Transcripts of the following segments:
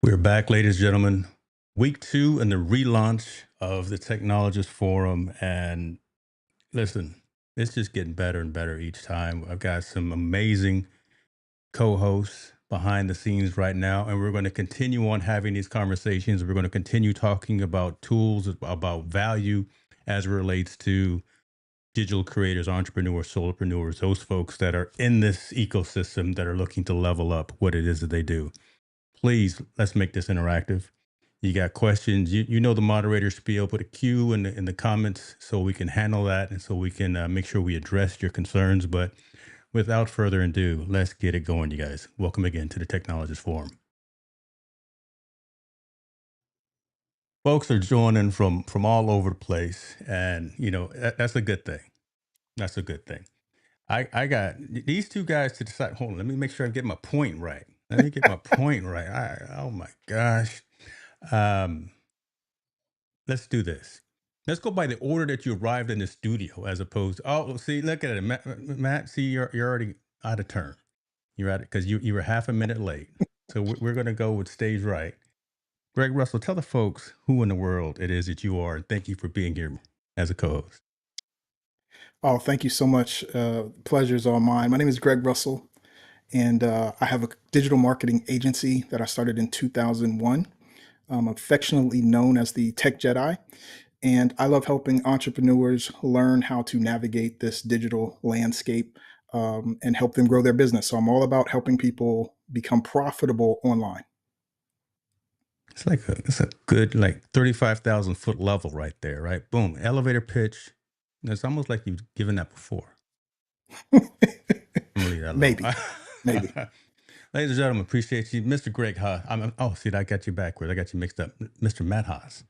We're back, ladies and gentlemen. Week 2 and the relaunch of the Technologist Forum. And listen, it's just getting better and better each time. I've got some amazing co hosts behind the scenes right now, and we're going to continue on having these conversations. We're going to continue talking about tools, about value as it relates to digital creators, entrepreneurs, solopreneurs, those folks that are in this ecosystem that are looking to level up what it is that they do. Please, let's make this interactive. You got questions, you know the moderator spiel, put a Q in the comments so we can handle that and so we can make sure we address your concerns. But without further ado, let's get it going, you guys. Welcome again to the Technologist Forum. Folks are joining from all over the place, and that's a good thing. That's a good thing. I got these two guys to decide. Hold on, let me make sure I get my point right. Let me get my point right. Oh my gosh. Um, let's do this. Let's go by the order that you arrived in the studio, as opposed to, oh, see, look at it, Matt. See, you're already out of turn. You're at it because you were half a minute late. So we're going to go with stage right. Greg Russell, tell the folks who in the world it is that you are, and thank you for being here as a co-host. Oh, thank you so much. Pleasure is all mine. My name is Greg Russell, and I have a digital marketing agency that I started in 2001. Affectionately known as the Tech Jedi. And I love helping entrepreneurs learn how to navigate this digital landscape and help them grow their business. So I'm all about helping people become profitable online. It's a good 35,000 foot level right there, right? Boom, elevator pitch. It's almost like you've given that before. I'm gonna leave that alone. Maybe, maybe. Ladies and gentlemen, appreciate you, Mr. Greg Haas. Oh, see, I got you backwards. I got you mixed up, Mr. Matt Haas,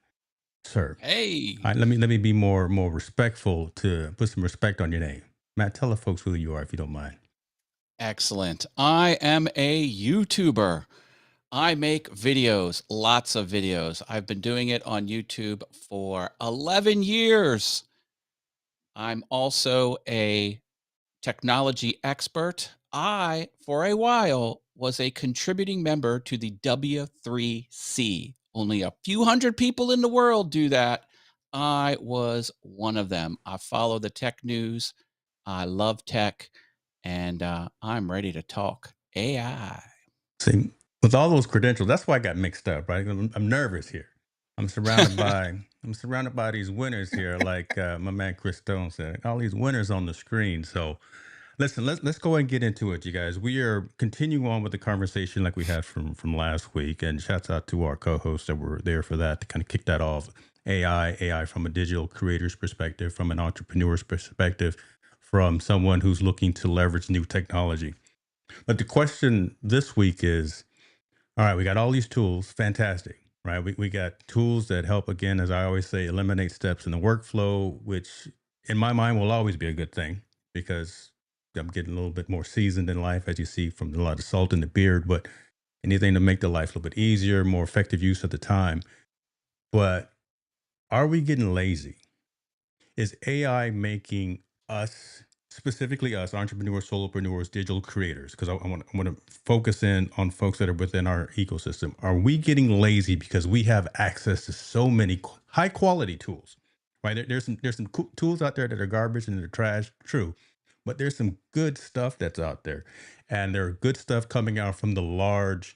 sir. Hey, All right, let me be more respectful to put some respect on your name. Matt, tell the folks who you are if you don't mind. excellent. I am a YouTuber. I make videos, lots of videos. I've been doing it on YouTube for 11 years. I'm also a technology expert. I, for a while, was a contributing member to the W3C. Only a few hundred people in the world do that. I was one of them. I follow the tech news. I love tech, and I'm ready to talk AI. See, with all those credentials, that's why I got mixed up, right? I'm nervous here. I'm surrounded by these winners here, like my man Chris Stone said. All these winners on the screen. So, listen, let's go ahead and get into it, you guys. We are continuing on with the conversation like we had from last week, and shouts out to our co-hosts that were there for that to kind of kick that off. AI from a digital creator's perspective, from an entrepreneur's perspective, from someone who's looking to leverage new technology. But the question this week is, all right, we got all these tools, fantastic, right? We got tools that help, again, as I always say, eliminate steps in the workflow, which in my mind will always be a good thing because I'm getting a little bit more seasoned in life, as you see from a lot of salt in the beard, but anything to make the life a little bit easier, more effective use of the time. But are we getting lazy? Is AI making us, specifically us, entrepreneurs, solopreneurs, digital creators, because I want to focus in on folks that are within our ecosystem. Are we getting lazy because we have access to so many high quality tools? Right? There's some tools out there that are garbage and they're trash, true, but there's some good stuff that's out there, and there are good stuff coming out from the large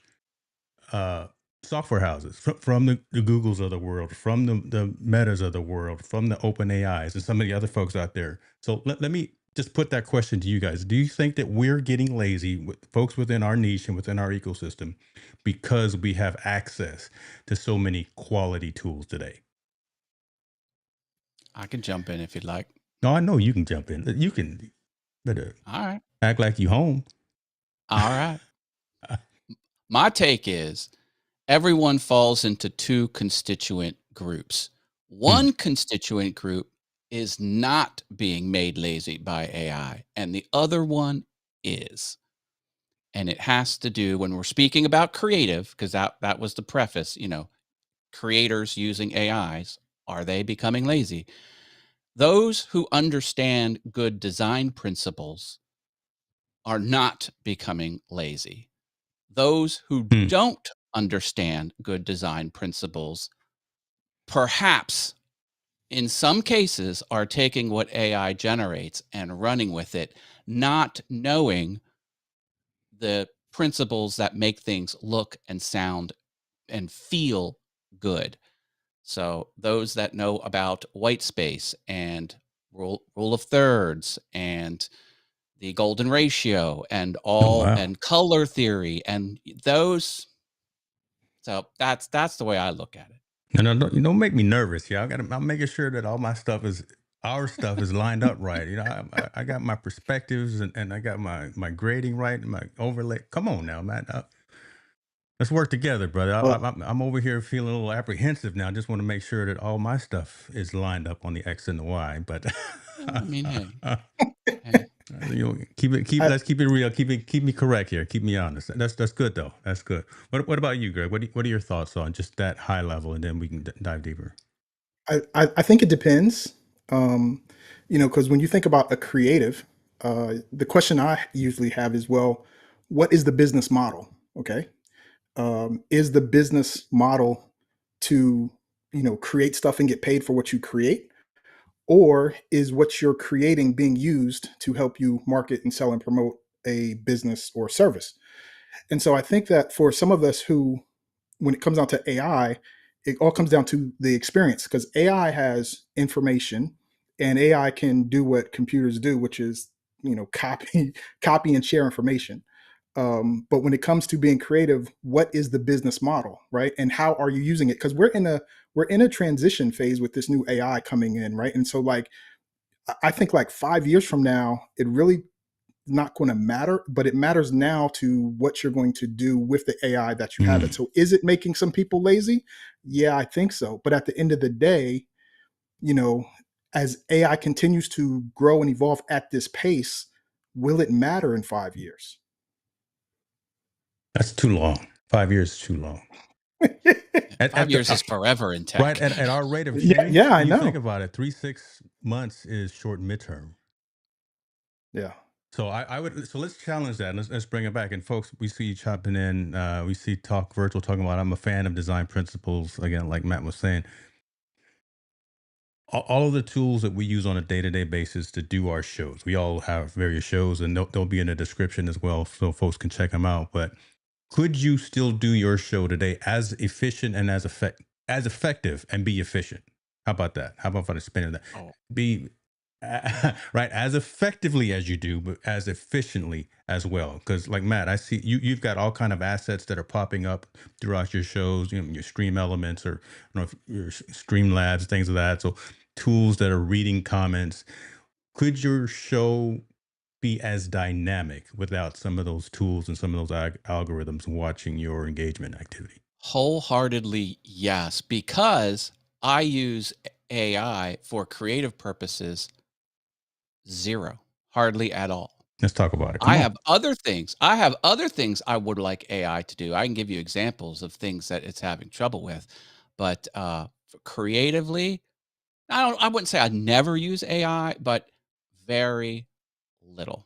uh, software houses, from the Googles of the world, from the Metas of the world, from the Open AIs, and some of the other folks out there. So let me just put that question to you guys. Do you think that we're getting lazy with folks within our niche and within our ecosystem because we have access to so many quality tools today? I can jump in if you'd like. No, I know you can jump in. You can better All right. act like you home. All right. My take is everyone falls into two constituent groups. Hmm. One constituent group is not being made lazy by AI, and the other one is. And it has to do when we're speaking about creative, because that was the preface, creators using AIs, are they becoming lazy? Those who understand good design principles are not becoming lazy. Those who Hmm. don't understand good design principles, perhaps in some cases are taking what AI generates and running with it, not knowing the principles that make things look and sound and feel good. So those that know about white space and rule of thirds and the golden ratio and Oh all wow. and color theory and those, so that's the way I look at it. No, don't, you don't make me nervous. Yeah, I'm making sure that all my stuff is our stuff is lined up right. You know, I got my perspectives and I got my grading right and my overlay. Come on now, man. Let's work together, brother. Well, I'm over here feeling a little apprehensive now. I just want to make sure that all my stuff is lined up on the X and the Y. But Well, I mean, hey, you know, I, let's keep it real. Keep me correct here. Keep me honest. That's good though. That's good. What about you, Greg? What are your thoughts on just that high level, and then we can dive deeper. I think it depends. Because when you think about a creative, the question I usually have is, well, what is the business model? Okay. Is the business model to, create stuff and get paid for what you create? Or is what you're creating being used to help you market and sell and promote a business or service? And so I think that for some of us who, when it comes down to AI, it all comes down to the experience because AI has information and AI can do what computers do, which is, copy, copy and share information. But when it comes to being creative, what is the business model, right? And how are you using it? Because we're in a transition phase with this new AI coming in, right? And so like I think like 5 years from now, it really not going to matter, but it matters now to what you're going to do with the AI that you have it. Mm. So is it making some people lazy? Yeah, I think so. But at the end of the day, you know, as AI continues to grow and evolve at this pace, will it matter in 5 years? That's too long. 5 years is too long. five At the years is forever in right tech. at our rate of Yeah, change, yeah, I when you think know. about it, 3 6 months is short midterm. Yeah. So I would so let's challenge that. Let's bring it back. And folks, we see you chopping in. We see talk virtual talking about. I'm a fan of design principles. Again, like Matt was saying, all of the tools that we use on a day-to-day basis to do our shows. We all have various shows, and they'll be in the description as well, so folks can check them out. But could you still do your show today as efficient and as effective and be efficient? How about that? How about if I spin it that? Oh, Be right as effectively as you do, but as efficiently as well. Because like Matt, I see you've got all kind of assets that are popping up throughout your shows. You know, your stream elements or I don't know if your stream labs, things of that. So tools that are reading comments. Could your show be as dynamic without some of those tools and some of those algorithms watching your engagement activity? wholeheartedly yes, because I use AI for creative purposes zero, hardly at all. Let's talk about it. I Come on. have other things. I have other things I would like AI to do. I can give you examples of things that it's having trouble with, but creatively, I wouldn't say I never use AI, but very little,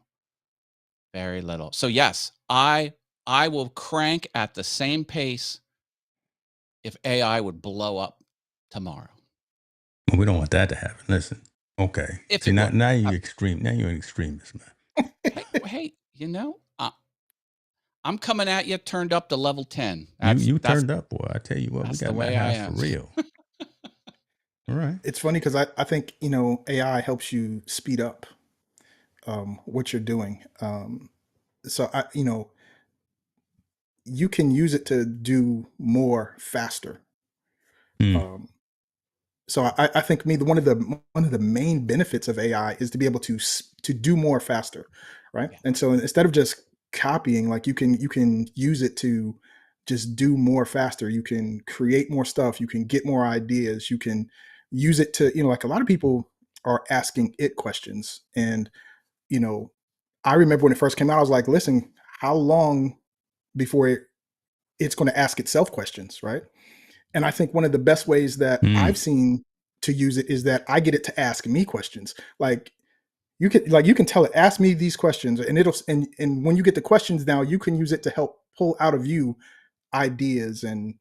very little. So yes, I will crank at the same pace if AI would blow up tomorrow. Well, we don't want that to happen. Listen. Okay. If See it now, would. now Uh, you extreme. Now you're an extremist, man. hey, I'm coming at you turned up to level 10. You turned up, boy. I tell you what, we That's the got Matt way I House for am. real. All right. It's funny because I think, AI helps you speed up what you're doing. So you can use it to do more faster. Mm, Um, so I think one of the main benefits of AI is to be able to do more faster, right? Yeah. And so instead of just copying, like you can use it to just do more faster. You can create more stuff. You can get more ideas. You can use it to like a lot of people are asking it questions, and you know I remember when it first came out, I was like, listen, how long before it's going to ask itself questions, right? And I think one of the best ways that I've mm. seen to use it is that I get it to ask me questions. Like you can tell it, ask me these questions, and it'll and when you get the questions now, you can use it to help pull out of you ideas and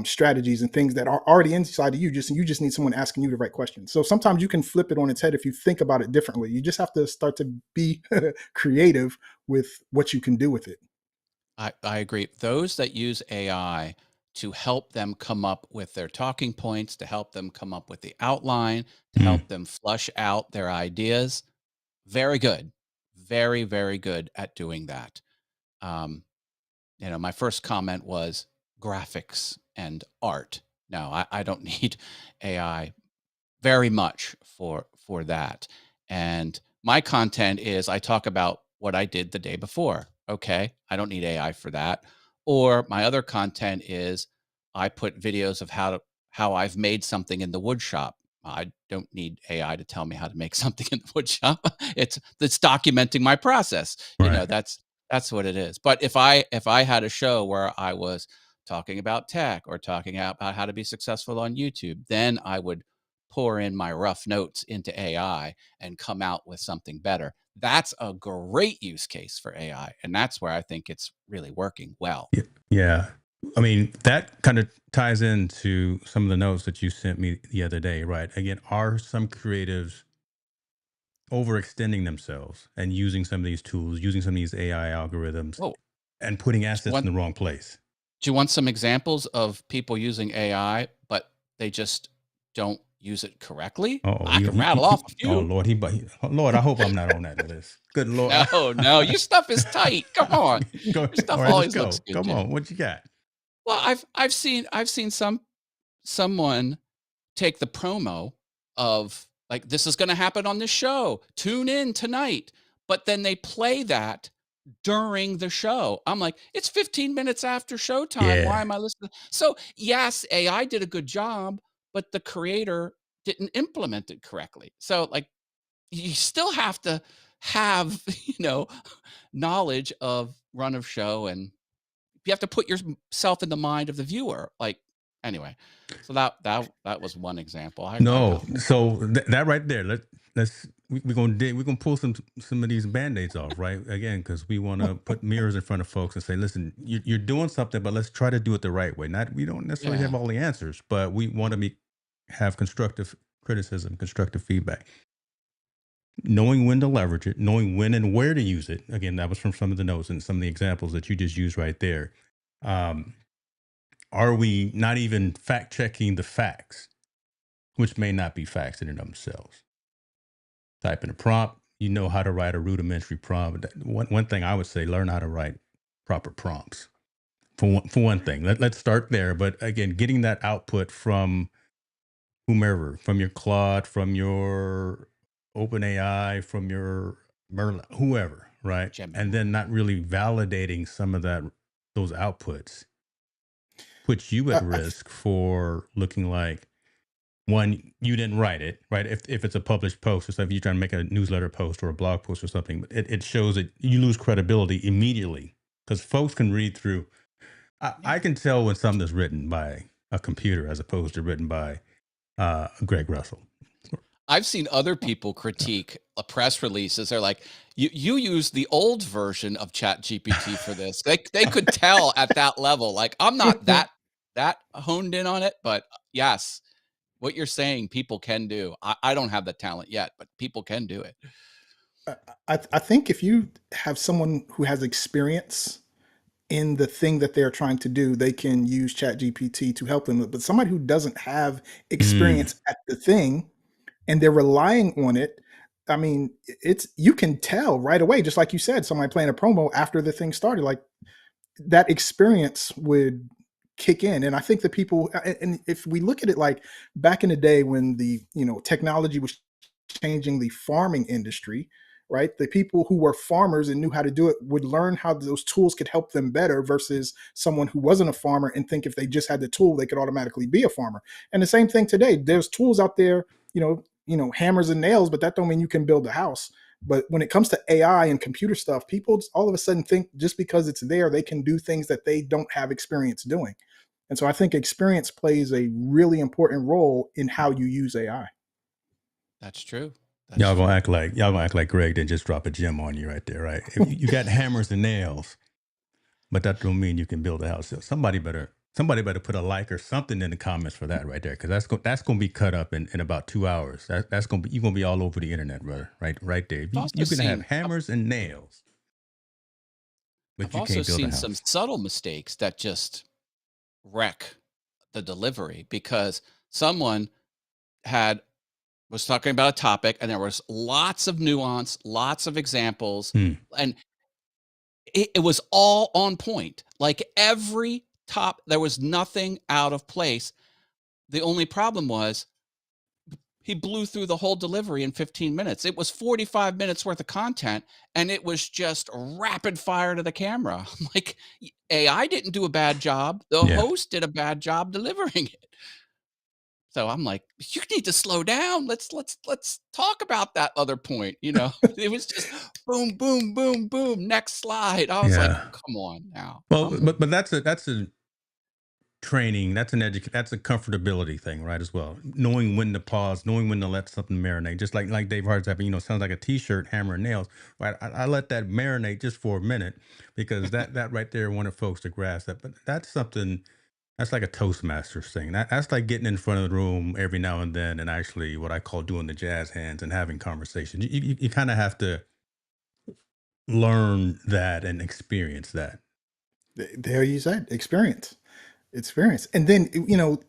strategies and things that are already inside of you. You just need someone asking you the right questions. So sometimes you can flip it on its head if you think about it differently. You just have to start to be creative with what you can do with it. I agree. Those that use AI to help them come up with their talking points, to help them come up with the outline, to Mm. help them flush out their ideas, very good. Very, very good at doing that. Um, my first comment was graphics and art. No, I don't need AI very much for that. And my content is I talk about what I did the day before. Okay, I don't need AI for that. Or my other content is I put videos of how I've made something in the wood shop. I don't need AI to tell me how to make something in the wood shop. It's documenting my process. Right. That's what it is. But if I had a show where I was talking about tech or talking about how to be successful on YouTube, then I would pour in my rough notes into AI and come out with something better. That's a great use case for AI. And that's where I think it's really working well. Yeah. I mean, that kind of ties into some of the notes that you sent me the other day, right? Again, are some creatives overextending themselves and using some of these tools, using some of these AI algorithms Oh, and putting do you assets in want the wrong place? do you want some examples of people using AI, but they just don't use it correctly? Oh, I can rattle off a oh few. Lord, Lord, I hope I'm not on that list. Good Lord. No, no, your stuff is tight. Come on. Go, Your all stuff right, let's always looks go. good, Come Jim. on, what you got? Well, I've seen someone take the promo of like this is going to happen on this show. Tune in tonight. But then they play that during the show. I'm like, it's 15 minutes after showtime. Why Yeah. am I listening? So, yes, AI did a good job, but the creator didn't implement it correctly. So, like, you still have to have, knowledge of run of show, and you have to put yourself in the mind of the viewer. Like, anyway, so that was one example. I've No, got more. so that right there, we're gonna we're gonna pull some of these band-aids off, right? Again, because we want to put mirrors in front of folks and say, listen, you're doing something, but let's try to do it the right way. Not We don't necessarily have Yeah, all the answers, but we want to have constructive criticism, constructive feedback, knowing when to leverage it, knowing when and where to use it. Again, that was from some of the notes and some of the examples that you just used right there. Um, are we not even fact checking the facts, which may not be facts in and of themselves? Type in a prompt, you know how to write a rudimentary prompt. One thing I would say, learn how to write proper prompts. For one thing, let's start there. But again, getting that output from whomever, from your Claude, from your OpenAI, from your Merlin, whoever, right? And Gemini. then not really validating some of those outputs puts you at I, risk for looking like, one, you didn't write it, right? If it's a published post or stuff, you're trying to make a newsletter post or a blog post or something, it shows that you lose credibility immediately because folks can read through. I Yeah. can tell when something is written by a computer as opposed to written by Greg Russell. I've seen other people critique a press releases. They're like, you use the old version of Chat GPT for this. They could tell at that level. Like, I'm not that honed in on it, but yes, what you're saying people can do. I don't have the talent yet, but people can do it. I think if you have someone who has experience in the thing that they're trying to do, they can use ChatGPT to help them. But somebody who doesn't have Mm, experience at the thing and they're relying on it, I mean, it's you can tell right away, just like you said, somebody playing a promo after the thing started, like that experience would kick in. And I think the people, and if we look at it like back in the day when the technology was changing the farming industry, right? The people who were farmers and knew how to do it would learn how those tools could help them better versus someone who wasn't a farmer and think if they just had the tool they could automatically be a farmer. And the same thing today, there's tools out there, hammers and nails, but that don't mean you can build a house. But when it comes to AI and computer stuff, people all of a sudden think just because it's there they can do things that they don't have experience doing. And so I think experience plays a really important role in how you use AI. That's true. That's y'all gonna true. act like Greg didn't just drop a gem on you right there, right? If you got hammers and nails, but that don't mean you can build a house. So somebody better put a like or something in the comments for that right there, because that's gonna be cut up in about 2 hours. That's gonna be, you're gonna be all over the internet, brother. Right there. I've You, also you can have seen hammers and nails, but I've you also can't build a seen some house. subtle mistakes that just wreck the delivery because someone had was talking about a topic and there was lots of nuance, lots of examples, Hmm. and it was all on point. Like every top, there was nothing out of place. The only problem was he blew through the whole delivery in 15 minutes. It was 45 minutes worth of content and it was just rapid fire to the camera. I'm like, AI didn't do a bad job. The Yeah. host did a bad job delivering it. So I'm like, you need to slow down. Let's talk about that other point. It was just boom, boom, boom, boom. Next slide. I was like, Yeah. come on now. Well, but that's a training. That's a comfortability thing, right? As well, knowing when to pause, knowing when to let something marinate. Just like Dave Hart's happened, sounds like a t-shirt, hammer and nails. Right? I let that marinate just for a minute, because that right there wanted folks to grasp that. But that's something. That's like a Toastmasters thing. That's like getting in front of the room every now and then, and actually what I call doing the jazz hands and having conversations. You kind of have to learn that and experience that. There you said experience. And then,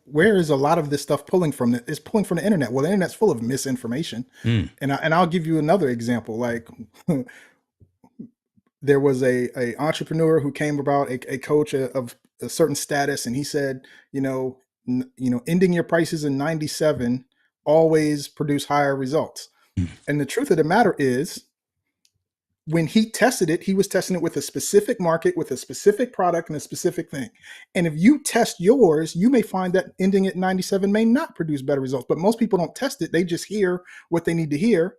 where is a lot of this stuff pulling from? It's pulling from the internet. Well, the internet's full of misinformation. Mm. And I'll give you another example. Like there was a entrepreneur who came about a coach of a certain status, and he said, ending your prices in 97 always produce higher results. And the truth of the matter is, when he tested it, he was testing it with a specific market, with a specific product, and a specific thing. And if you test yours, you may find that ending at 97 may not produce better results. But most people don't test it. They just hear what they need to hear,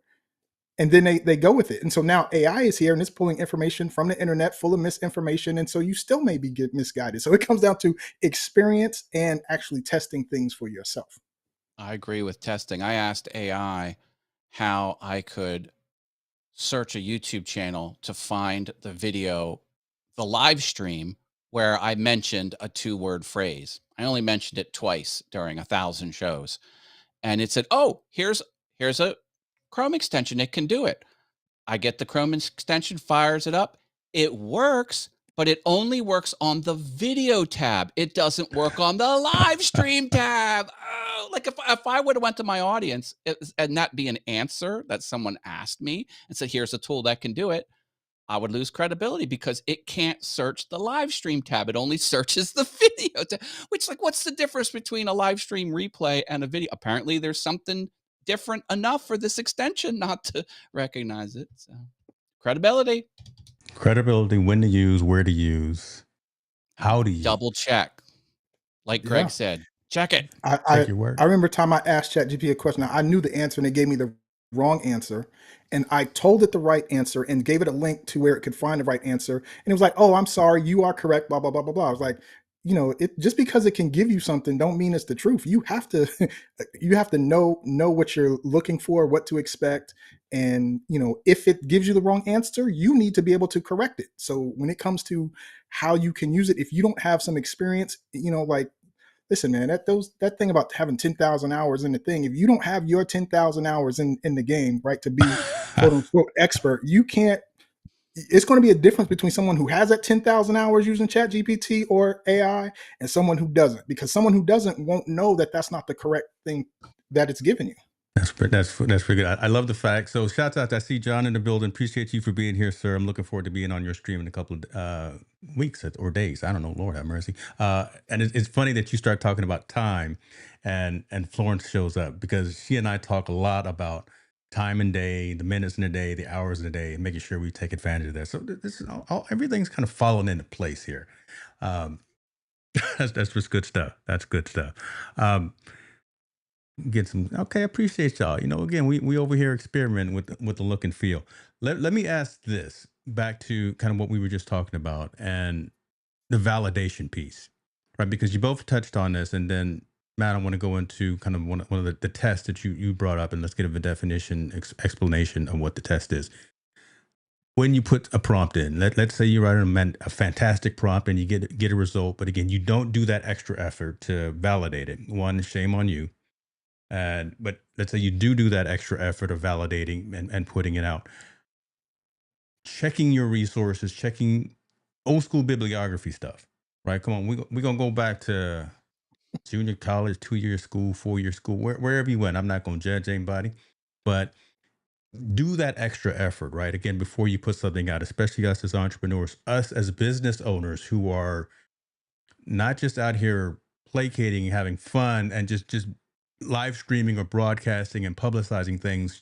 and then they go with it. And so now AI is here and it's pulling information from the internet full of misinformation. And so you still may be get misguided. So it comes down to experience and actually testing things for yourself. I agree with testing. I asked AI how I could search a YouTube channel to find the video, the live stream where I mentioned a two-word phrase. I only mentioned it twice during 1,000 shows. And it said, "Oh, here's a Chrome extension. It can do it." I get the Chrome extension, fires it up. It works, but it only works on the video tab. It doesn't work on the live stream tab. Oh, like if I would have went to my audience and that be an answer that someone asked me and said, "Here's a tool that can do it," I would lose credibility because it can't search the live stream tab. It only searches the video tab, which, like, what's the difference between a live stream replay and a video? Apparently, there's something different enough for this extension not to recognize it. So, credibility, Credibility, when to use, where to use, how and to use. double check. Like Greg Yeah. said, check it. I, Check I your I work. remember time I asked ChatGPT a question. I knew the answer and they gave me the wrong answer. And I told it the right answer and gave it a link to where it could find the right answer. And it was like, "Oh, I'm sorry, you are correct, blah, blah, blah, blah, blah." I was like, it just because it can give you something don't mean it's the truth. You have to you have to know what you're looking for, what to expect. And if it gives you the wrong answer, you need to be able to correct it. So when it comes to how you can use it, if you don't have some experience, like, listen, man, that thing about having 10,000 hours in the thing, if you don't have your 10,000 hours in the game, right, to be quote unquote expert, you can't. It's going to be a difference between someone who has that 10,000 hours using Chat GPT or AI and someone who doesn't, because someone who doesn't won't know that that's not the correct thing that it's given you. That's pretty good. I love the fact. So shouts out. I see John in the building. Appreciate you for being here, sir. I'm looking forward to being on your stream in a couple of weeks or days. I don't know. Lord have mercy. And it's funny that you start talking about time, and Florence shows up, because she and I talk a lot about time and day, the minutes in the day, the hours in the day, and making sure we take advantage of that. So this is everything's kind of falling into place here. Um, that's just good stuff. That's good stuff. Um, get some. Okay, I appreciate y'all. Again, we over here experimenting with the look and feel. Let me ask this back to kind of what we were just talking about, and the validation piece, right? Because you both touched on this, and then Matt, I want to go into kind of one of the tests that you brought up, and let's get a definition, explanation of what the test is. when you put a prompt in, let's say you write a fantastic prompt and you get a result, but again, you don't do that extra effort to validate it. One, shame on you. But let's say you do that extra effort of validating and putting it out, checking your resources, checking old school bibliography stuff, right? Come on, we're gonna go back to junior college, 2 year school, 4 year school, wherever you went. I'm not gonna judge anybody, but do that extra effort, right? Again, before you put something out, especially us as entrepreneurs, us as business owners who are not just out here placating, having fun, and just live streaming or broadcasting and publicizing things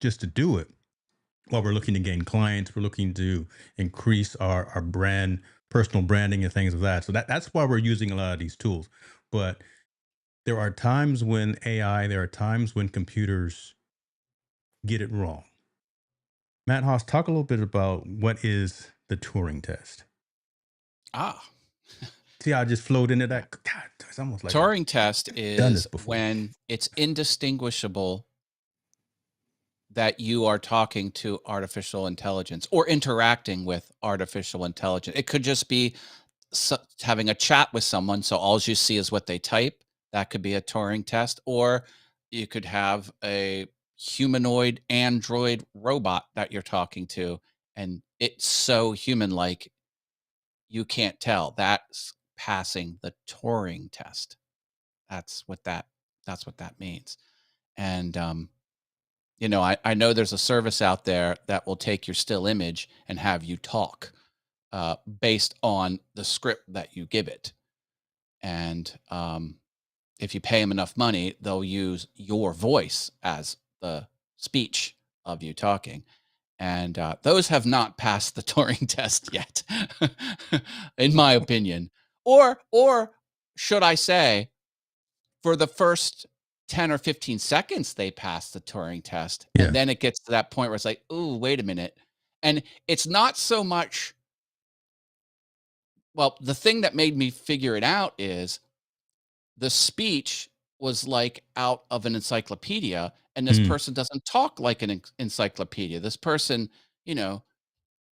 just to do it. While we're looking to gain clients, we're looking to increase our brand, personal branding, and things of that. So that's why we're using a lot of these tools. But there are times when there are times when computers get it wrong. Matt Haas, talk a little bit about what is the Turing test. Ah, See how I just flowed into yeah. that? God, it's almost like Turing test I've done this is before. when it's indistinguishable that you are talking to artificial intelligence or interacting with artificial intelligence. It could just be having a chat with someone, so all you see is what they type. That could be a Turing test. Or you could have a humanoid android robot that you're talking to, and it's so human-like you can't tell. That's passing the Turing test. That's what that means. And I know there's a service out there that will take your still image and have you talk based on the script that you give it. And if you pay them enough money, they'll use your voice as the speech of you talking. And those have not passed the Turing test yet, in my opinion. Or should I say, for the first 10 or 15 seconds, they pass the Turing test. Yeah. And then it gets to that point where it's like, ooh, wait a minute. And it's not so much, well, the thing that made me figure it out is the speech was like out of an encyclopedia, and this Mm, person doesn't talk like an encyclopedia. This person, you know,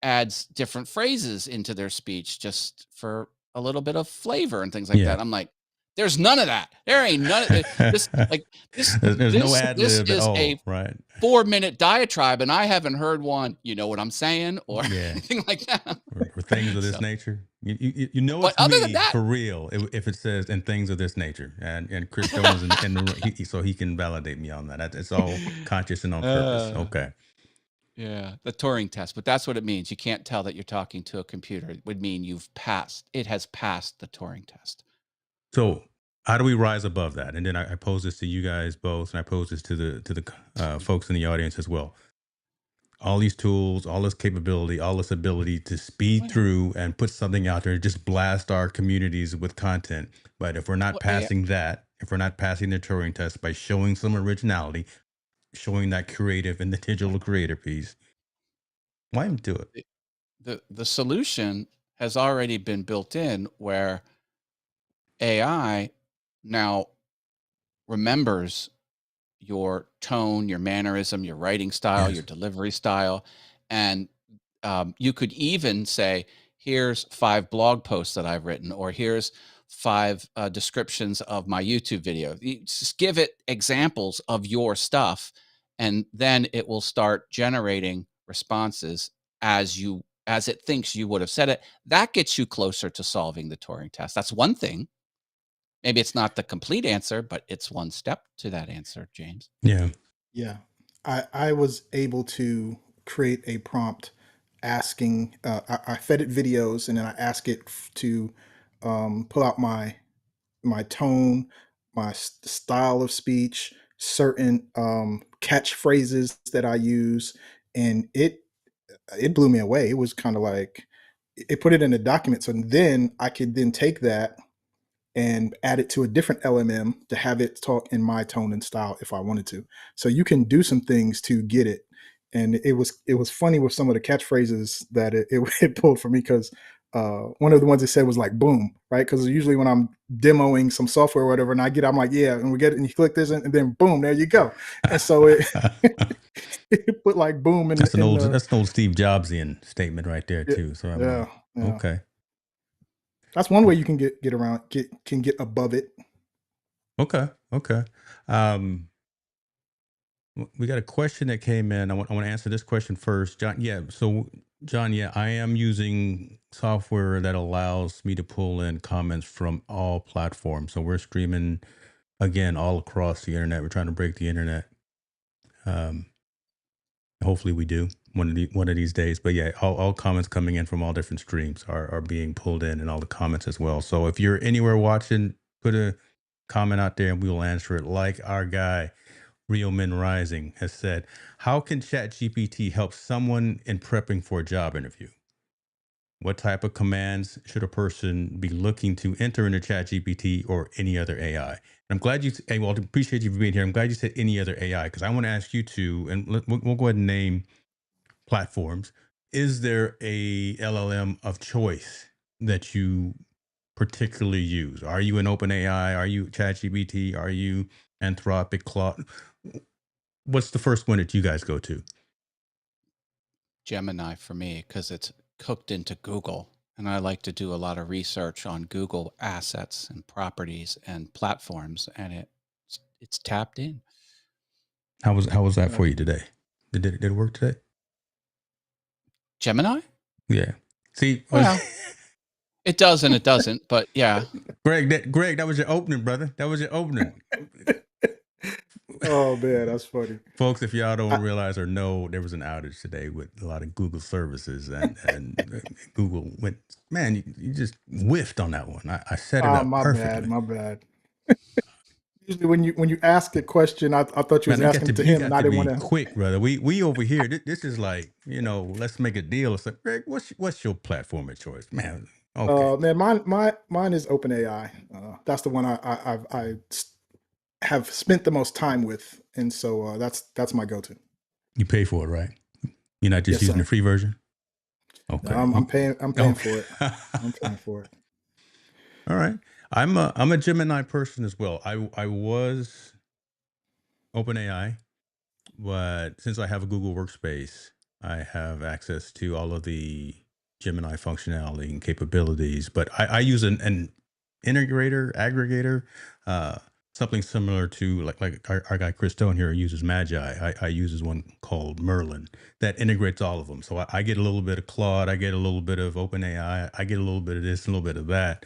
adds different phrases into their speech just for a little bit of flavor and things like yeah. that. I'm like, there's none of that. There ain't none of this. Like this, There's no this, ad this lib at is a all, right? 4-minute diatribe, and I haven't heard one. You know what I'm saying, or Yeah. anything like that. Or things of this So, nature. You know but it's other than me that, for real if it says and things of this nature. And Chris Stone is in the room, so he can validate me on that. It's all conscious and on purpose. uh, Okay. yeah, the Turing test. But that's what it means. You can't tell that you're talking to a computer. It would mean you've passed. It has passed the Turing test. So how do we rise above that? And then I pose this to you guys both, and I pose this to the folks in the audience as well. All these tools, all this capability, all this ability to speed Well, through and put something out there, just blast our communities with content. But if we're not well, passing that, if we're not passing the Turing test by showing some originality, showing that creative and the digital creator piece, why even do it? the solution has already been built in, where AI now remembers your tone, your mannerism, your writing style, your Yes. delivery style, and you could even say, "Here's 5 blog posts that I've written," or "Here's 5 descriptions of my YouTube video." You just give it examples of your stuff, and then it will start generating responses as it thinks you would have said it. That gets you closer to solving the Turing test. That's one thing. Maybe it's not the complete answer, but it's one step to that answer, James. Yeah. Yeah. I was able to create a prompt asking, I fed it videos and then I ask it to pull out my tone, my style of speech, certain catchphrases that I use, and it blew me away. It was kind of like it put it in a document, so then I could then take that and add it to a different LMM to have it talk in my tone and style if I wanted to. So you can do some things to get it. And it was funny with some of the catchphrases that it pulled for me because One of the ones it said was like boom, right? Because usually when I'm demoing some software or whatever, and I'm like, yeah, and we get it, and you click this, and then boom, there you go. And so it put like boom in the that's an old Steve Jobsian statement right there yeah, too. So I'm yeah, like, yeah. okay, That's one way you can get around get above it. okay, okay. Um, we got a question that came in. I want to answer this question first, John. Yeah, so John, yeah, I am using software that allows me to pull in comments from all platforms. So we're streaming again all across the internet. We're trying to break the internet. Um, Hopefully we do one of these days. But yeah, all comments coming in from all different streams are being pulled in, and all the comments as well. So if you're anywhere watching, put a comment out there and we will answer it. Like our guy, Real Men Rising, has said, how can ChatGPT help someone in prepping for a job interview? What type of commands should a person be looking to enter into ChatGPT or any other AI? And I'm glad you, hey, well, I appreciate you for being here. I'm glad you said any other AI, because I want to ask you to, and we'll go ahead and name platforms. Is there a LLM of choice that you particularly use? Are you an OpenAI? Are you ChatGPT? Are you Anthropic, Claude? What's the first one that you guys go to? Gemini for me, because it's cooked into Google. And I like to do a lot of research on Google assets and properties and platforms, and it's tapped in. How was that Yeah. for you today? Did it work today? Gemini? Yeah. See, Well, it does and it doesn't, but yeah. Greg, that was your opening, brother. That was your opening. Oh man, that's funny. Folks, if y'all don't I, realize or know, there was an outage today with a lot of Google services, and Google went, man, you just whiffed on that one. I set it up my bad, perfectly. my bad. Usually when you ask a question, I thought you was Man, asking it to you him, and got I to didn't be want to. quick, brother. We over here. This is like, let's make a deal. It's like, Greg, what's your platform of choice, man? Okay, Man, mine is OpenAI. That's the one have spent the most time with, and so that's my go-to. you pay for it, right? You're not just Yes, using the sir. free version. No, Okay. I'm paying for it. Okay. I'm paying for it. All right. I'm a Gemini person as well. I was OpenAI, but since I have a Google Workspace, I have access to all of the Gemini functionality and capabilities. But I use an integrator, aggregator, uh, something similar to like our guy Chris Stone here uses Magi. I uses one called Merlin that integrates all of them. So I get a little bit of Claude, I get a little bit of OpenAI, I get a little bit of this, a little bit of that.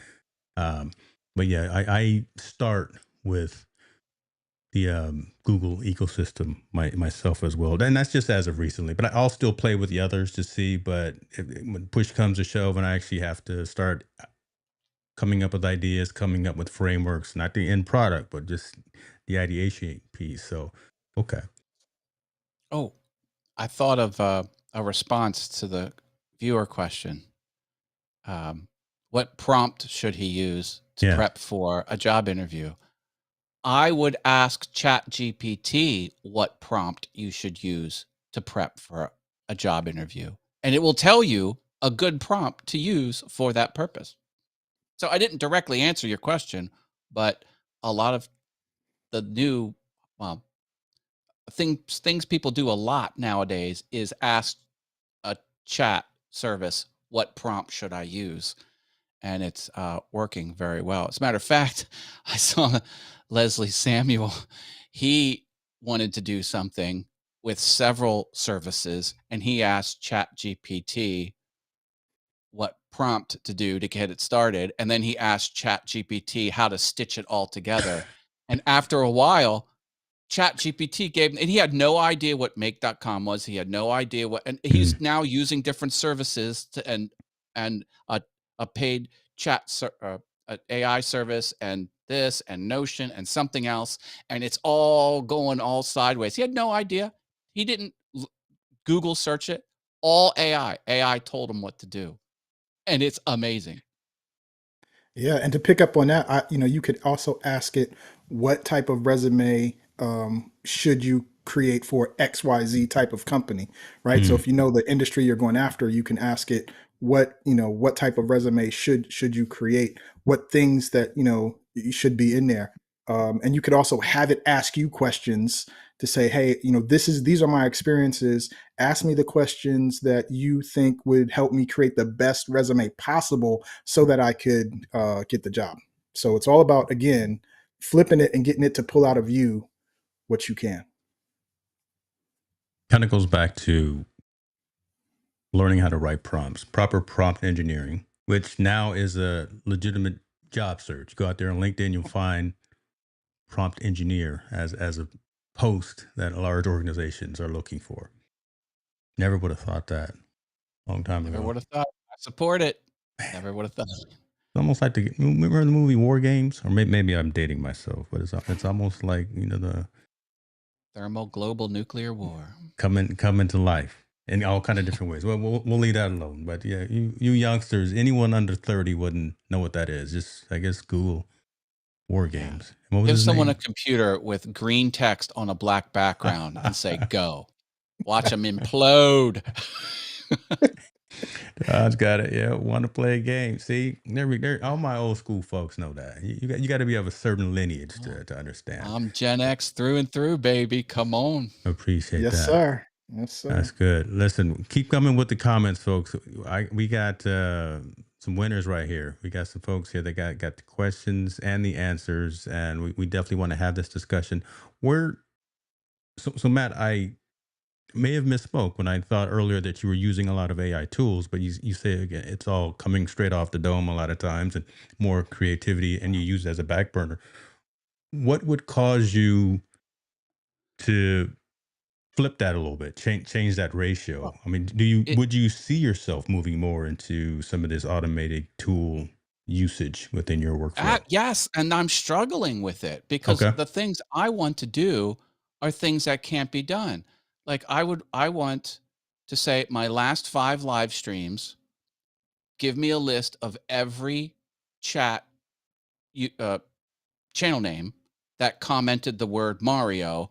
Um, but yeah, I start with the Google ecosystem myself as well. And that's just as of recently, but I'll still play with the others to see. But when push comes to shove and I actually have to start coming up with ideas, coming up with frameworks, not the end product, but just the ideation piece. So, okay. Oh, I thought of a response to the viewer question. What prompt should he use to Yeah. prep for a job interview? I would ask ChatGPT what prompt you should use to prep for a job interview, and it will tell you a good prompt to use for that purpose. So I didn't directly answer your question, but a lot of the new well, things people do a lot nowadays is ask a chat service, what prompt should I use? And it's working very well. As a matter of fact, I saw Leslie Samuel. He wanted to do something with several services, and he asked ChatGPT what prompt to do to get it started, and then he asked ChatGPT how to stitch it all together. And after a while, ChatGPT gave, and he had no idea what make.com was. He had no idea what, and he's Mm. now using different services and a paid AI service and this and Notion and something else, and it's all going all sideways. He had no idea. He didn't Google search it. All AI. AI told him what to do, and it's amazing. Yeah, and to pick up on that, you could also ask it what type of resume should you create for XYZ type of company, right? So Mm. if you know the industry you're going after, you can ask it what type of resume should you create, what things that you should be in there. And you could also have it ask you questions to say, hey, these are my experiences. Ask me the questions that you think would help me create the best resume possible so that I could get the job. So it's all about, again, flipping it and getting it to pull out of you what you can. Kind of goes back to learning how to write prompts, proper prompt engineering, which now is a legitimate job search. Go out there on LinkedIn, you'll find prompt engineer as a post that large organizations are looking for. Never would have thought that a long time Never ago. would have thought. I support it. Never would have thought. It's almost like remember the movie War Games, or maybe I'm dating myself, but it's almost like the Thermal global nuclear war. come into life in all kind of different ways. Well, we'll leave that alone. But yeah, you youngsters, anyone under 30 wouldn't know what that is. Just I guess Google War Yeah. Games. What was Give his someone a name? computer with green text on a black background and say, go. Watch them implode. I've got it. Yeah, want to play a game. See, all my old school folks know that. You got to be of a certain lineage to understand. I'm Gen X through and through, baby. Come on. Appreciate Yes, that. sir. Yes, sir. That's good. Listen, keep coming with the comments, folks. We got some winners right here. We got some folks here that got the questions and the answers, and we definitely want to have this discussion. So Matt, I may have misspoke when I thought earlier that you were using a lot of AI tools, but you say again it's all coming straight off the dome a lot of times and more creativity, and you use it as a back burner. What would cause you to flip that a little bit, change that ratio? Well, I mean, it, would you see yourself moving more into some of this automated tool usage within your workflow? yes, and I'm struggling with it because Okay. the things I want to do are things that can't be done. Like I want to say my last 5 live streams, give me a list of every chat you, channel name that commented the word Mario,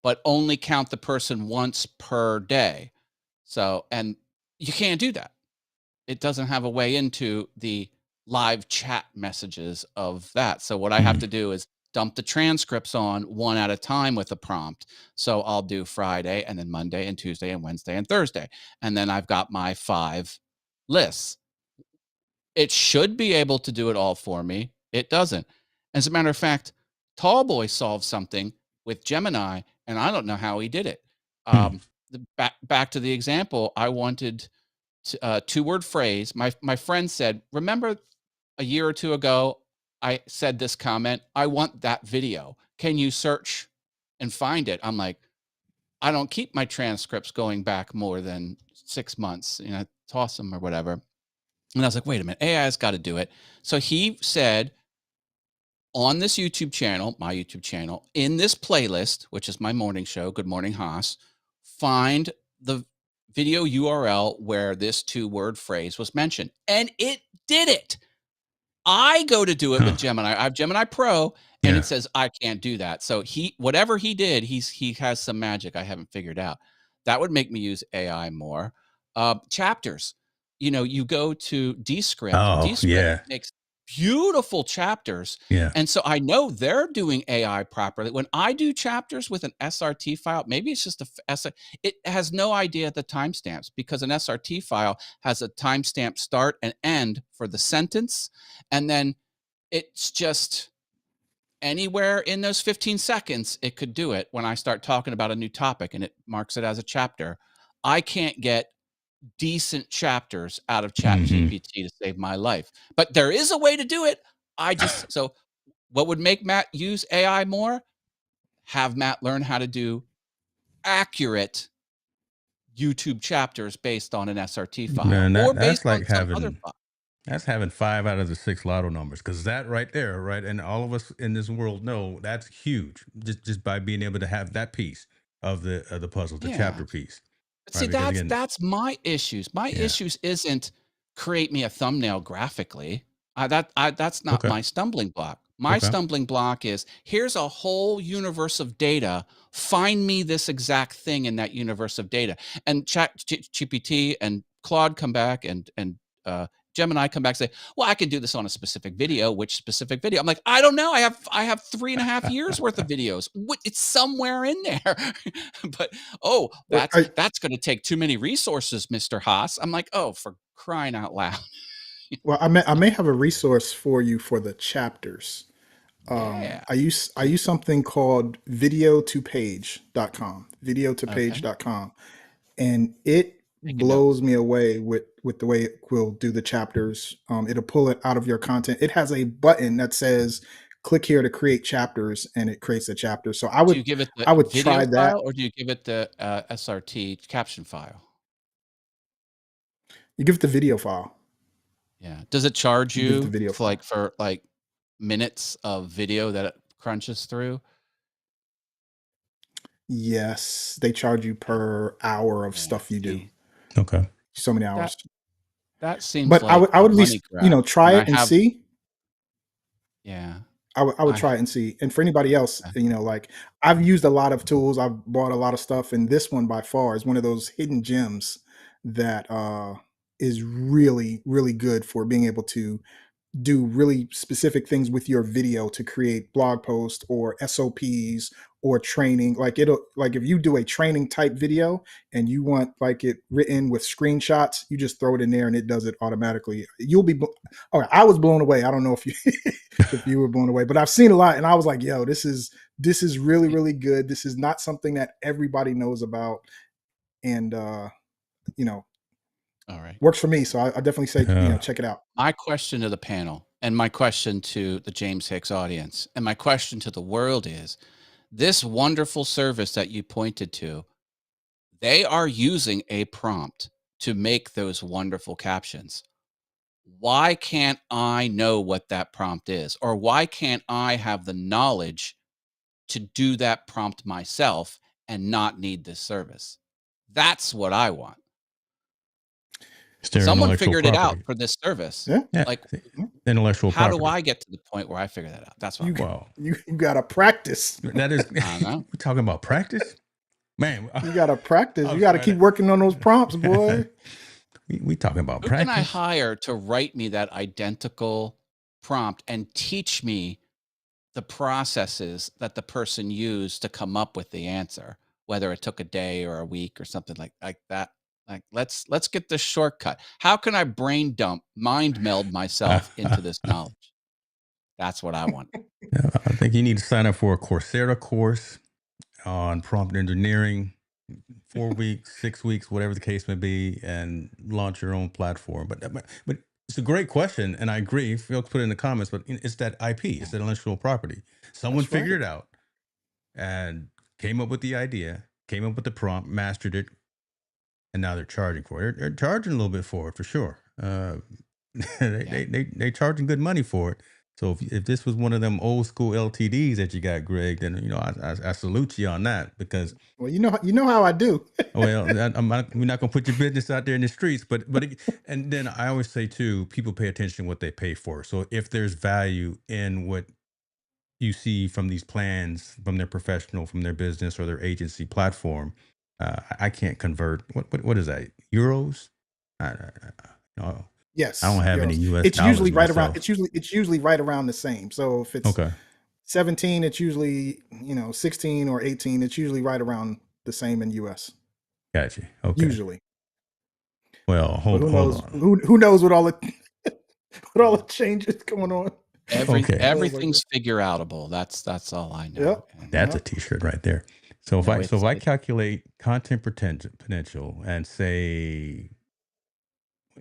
but only count the person once per day. So, and you can't do that. It doesn't have a way into the live chat messages of that. So what I have Mm. to do is dump the transcripts on one at a time with a prompt. So I'll do Friday and then Monday and Tuesday and Wednesday and Thursday. And then I've got my 5 lists. It should be able to do it all for me. It doesn't. As a matter of fact, Tallboy solved something with Gemini, and I don't know how he did it. Hmm. Back to the example, I wanted 2-word phrase. My friend said, "Remember a year or 2 ago, I said this comment. I want that video. Can you search and find it?" I'm like, I don't keep my transcripts going back more than 6 months. Toss them or whatever. And I was like, wait a minute, AI's got to do it. So he said on this YouTube channel, my YouTube channel, in this playlist, which is my morning show, Good Morning Haas, find the video URL where this 2-word phrase was mentioned. And it did it. I go to do it with Huh. Gemini. I have Gemini Pro, and it Yeah. says I can't do that. So whatever he did, he has some magic I haven't figured out. That would make me use AI more. Chapters. You go to Descript. Oh Descript yeah. makes beautiful chapters, Yeah. and so I know they're doing AI properly. When I do chapters with an SRT file, maybe it's just it has no idea the timestamps because an SRT file has a timestamp start and end for the sentence, and then it's just anywhere in those 15 seconds, it could do it when I start talking about a new topic and it marks it as a chapter. I can't get decent chapters out of Chat Hmm. GPT to save my life, but there is a way to do it. So what would make Matt use AI more? Have Matt learn how to do accurate YouTube chapters based on an SRT file Man, or that's based on like some other having file. That's having 5 out of the 6 lotto numbers, because that right there, right, and all of us in this world know that's huge. Just by being able to have that piece of the puzzle, the Yeah. chapter piece, See, right? Because that's again, that's my issues. My yeah, issues isn't create me a thumbnail graphically. That's not okay, my stumbling block. My okay, stumbling block is here's a whole universe of data. Find me this exact thing in that universe of data. And Chat GPT and Claude come back and Gemini come back and say, well, I can do this on a specific video. Which specific video? I'm like, I don't know. I have 3.5 years worth of videos. It's somewhere in there. But oh, Well, that's going to take too many resources, Mr. Haas. I'm like, oh, for crying out loud. I may have a resource for you for the chapters. Yeah. I use something called video2page.com, Okay. video2page.com, and it Taking notes. blows me away with the way it will do the chapters. It'll pull it out of your content. It has a button that says click here to create chapters, and it creates a chapter. So I Do would you give it the I would video try that. file or do you give it the SRT caption file? You give it the video file. Yeah. Does it charge You give it the you video file. for like minutes of video that it crunches through? Yes, they charge you per hour of Yeah. stuff you do. See, Okay. So many that hours. that seems But I like would I a would at money least, grab. try And it and see. yeah, I would I try it and see. And for anybody else, okay. like I've used a lot of tools. I've bought a lot of stuff, and this one by far is one of those hidden gems that is really, really good for being able to do really specific things with your video to create blog posts or SOPs or training. Like it'll like if you do a training type video and you want like it written with screenshots, you just throw it in there and it does it automatically. Okay, I was blown away. I don't know if you if you were blown away, but I've seen a lot and I was like, yo, this is really, See, really good. This is not something that everybody knows about, and you know, all right. works for me. So I definitely say, Yeah. check it out. My question to the panel and my question to the James Hicks audience and my question to the world is this wonderful service that you pointed to, they are using a prompt to make those wonderful captions. Why can't I know what that prompt is? Or why can't I have the knowledge to do that prompt myself and not need this service? That's what I want. It's their Someone intellectual figured it out property. for this service. Yeah. Yeah. Like, Intellectual how do property. I get to the point where I figure that out? That's what I You want. Well, you gotta practice. that is, I know. we're talking about practice? Man, You gotta practice. You I'm gotta sorry. keep working on those prompts, boy. We talking about Who can I practice? hire to write me that identical prompt and teach me the processes that the person used to come up with the answer, whether it took a day or a week or something like that? Like, let's get this shortcut. How can I mind meld myself into this knowledge? That's what I want. Yeah, I think you need to sign up for a Coursera course on prompt engineering, 4 weeks, 6 weeks, whatever the case may be, and launch your own platform. But it's a great question, and I agree. Folks put it in the comments, but it's that IP, it's that intellectual property. Someone That's right. figured it out and came up with the idea, came up with the prompt, mastered it, and now they're charging for it. They're charging a little bit for it for sure. Yeah. They charging good money for it. So if this was one of them old school LTDs that you got, Greg, then I salute you on that because Well, you know how I do. well we're not gonna put your business out there in the streets, and then I always say too, people pay attention to what they pay for. So if there's value in what you see from these plans, from their professional, from their business or their agency platform, I can't convert. What is that? Euros? No, I Yes, don't have any yours. U.S. It's dollars usually right around. myself. It's usually right around the same. So if it's Okay, 17, it's usually 16 or 18. It's usually right around the same in US. got you. Okay. Usually, Well, but who hold knows? on. Who knows what all the what all Yeah. the changes going on? Okay, Oh my god. Everything's figure outable. That's all I know. Yep. And that's a Yep. T-shirt right there. So if no, I calculate content potential and say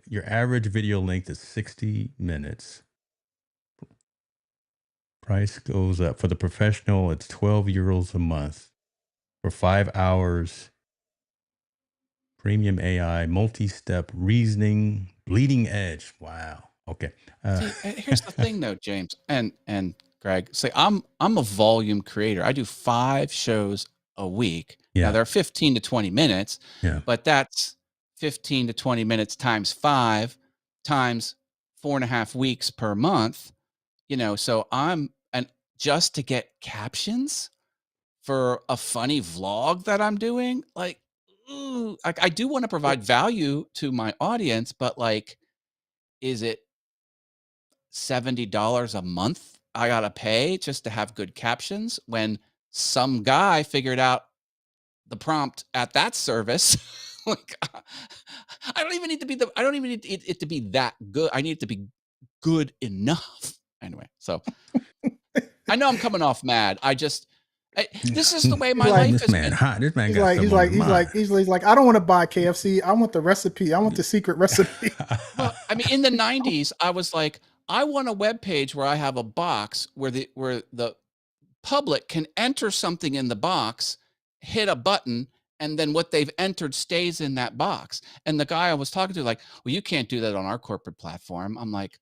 your average video length is 60 minutes, price goes up for the professional. It's 12 euros a month for 5 hours. Premium AI, multi-step reasoning, bleeding edge. Wow. Okay. see, here's the thing though, James and Greg. Say I'm a volume creator. I do 5 shows a week. Now yeah. they're 15 to 20 minutes, Yeah. but that's 15 to 20 minutes times 5 times 4.5 weeks per month. So and just to get captions for a funny vlog that I'm doing, like, ooh, like I do want to provide value to my audience, but like, is it $70 a month I gotta pay just to have good captions when some guy figured out the prompt at that service? Like, I don't even need to be I don't even need it to be that good. I need it to be good enough. Anyway, so I know I'm coming off mad. This is the way He's my like, life This has man been. hot. This man he's got like, something he's on like, his he's like, mind. he's like, I don't want to buy KFC. I want the recipe. I want the secret recipe. Well, I mean, in the 90s, I was like, I want a web page where I have a box where the public can enter something in the box, hit a button, and then what they've entered stays in that box. And the guy I was talking to, like, well, you can't do that on our corporate platform. I'm like,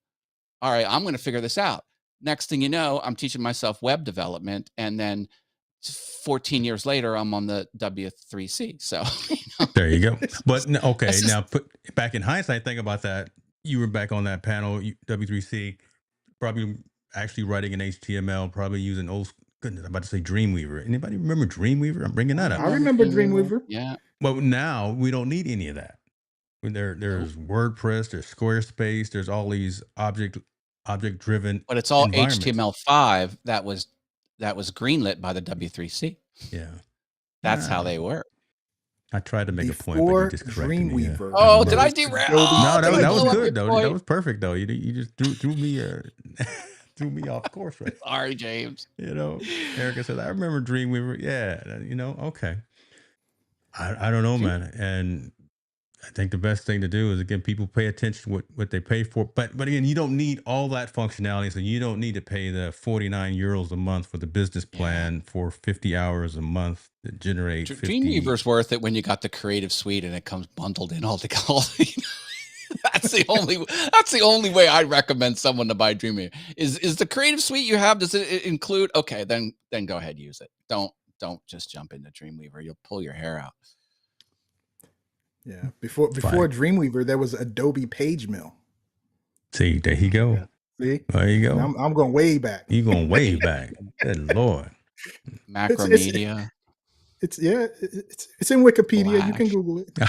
all right, I'm going to figure this out. Next thing you know, I'm teaching myself web development. And then 14 years later, I'm on the W3C. So, There you go. But okay, it's just, now put back in hindsight, think about that. You were back on that panel, W3C, probably actually writing in HTML, probably using goodness, I'm about to say Dreamweaver. Anybody remember Dreamweaver? I'm bringing I that I up. remember remember Dreamweaver. Dreamweaver. Yeah. Well, now we don't need any of that. Nope. There's WordPress, there's Squarespace, there's all these object driven But it's all environments. HTML5 that was greenlit by the W3C. Yeah. That's how Ah, they work. I tried to make a point, but you Before just corrected me. Yeah, Dreamweaver, never Oh, did there I mind. was derail? Adobe Oh, No, did I that was blow up PageMaker. your good though. That point? was perfect though. You just threw me threw me off course, right? Sorry, James. Erica said, I remember Dreamweaver. Yeah, okay. I don't know, See? man. And I think the best thing to do is again, people pay attention to what they pay for. But again, you don't need all that functionality. So you don't need to pay the 49 euros a month for the business Yeah. plan for 50 hours a month to generate 50. Dreamweaver's worth it when you got the creative suite and it comes bundled in all together. That's the only way I recommend someone to buy Dreamweaver. Is the creative suite you have, does it include, okay, then go ahead, use it. Don't just jump into Dreamweaver. You'll pull your hair out. Yeah, before Fine. Dreamweaver, there was Adobe PageMail. See, there you go. Yeah. See, There you and go. I'm going way back. You going way back. Good Lord. It's it's Macromedia, it's in Wikipedia. You can Flash. Google it.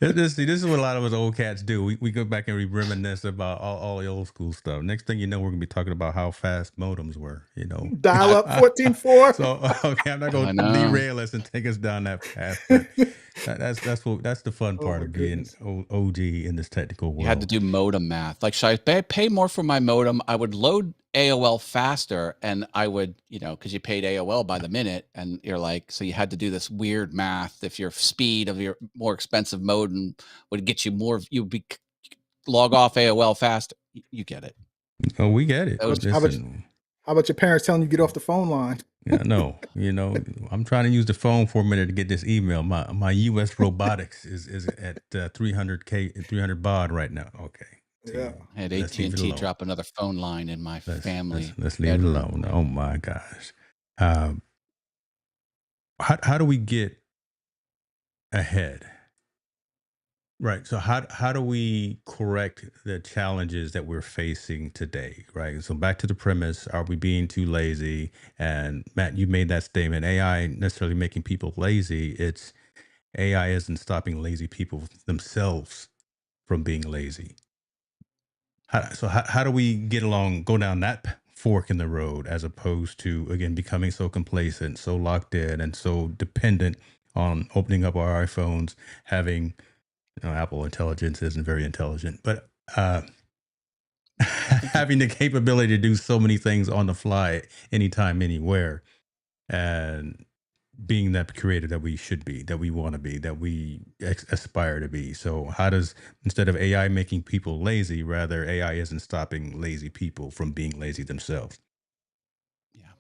This is what a lot of us old cats do. We go back and we reminisce about all the old school stuff. Next thing you know, we're gonna be talking about how fast modems were. Dial up 14.4. So okay, I'm not I gonna know. derail us and take us down that path, but that's the fun Oh part my of being goodness. OG in this technical You had to world. do modem math. Like, should I pay more for my modem? I would load AOL faster, and I would, because you paid AOL by the minute, and you're like, so you had to do this weird math. If your speed of your more expensive modem would get you more, you'd be log off AOL faster. You get it. Oh, we get it. How Those about, how about Listen, how about your parents telling you to get off the phone line? yeah, no, I'm trying to use the phone for a minute to get this email. My U.S. robotics is at 300 baud right now. Okay, Yeah. I had let's leave it AT&T alone. drop another phone line in my family Let's leave it bedroom. alone. Oh my gosh. Um, how do we get ahead? Right. So how do we correct the challenges that we're facing today? Right. So back to the premise: are we being too lazy? And Matt, you made that statement. AI necessarily making people lazy. It's AI isn't stopping lazy people themselves from being lazy. How do we go down that fork in the road as opposed to again becoming so complacent, so locked in, and so dependent on opening up our iPhones, having Apple intelligence isn't very intelligent, but I think that having the capability to do so many things on the fly, anytime, anywhere, and being that creator that we should be, that we want to be, that we aspire to be. So, how does instead of AI making people lazy, rather AI isn't stopping lazy people from being lazy themselves? yeah,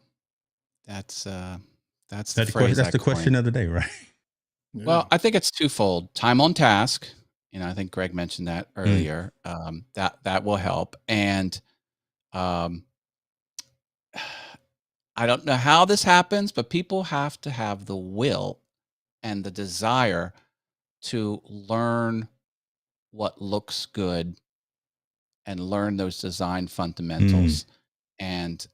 that's the phrase That's I the coined. question of the day, right? Yeah. Well, I think it's twofold. Time on task. I think Greg mentioned that Mm, earlier. That will help. And um, I don't know how this happens, but people have to have the will and the desire to learn what looks good and learn those design mm, fundamentals and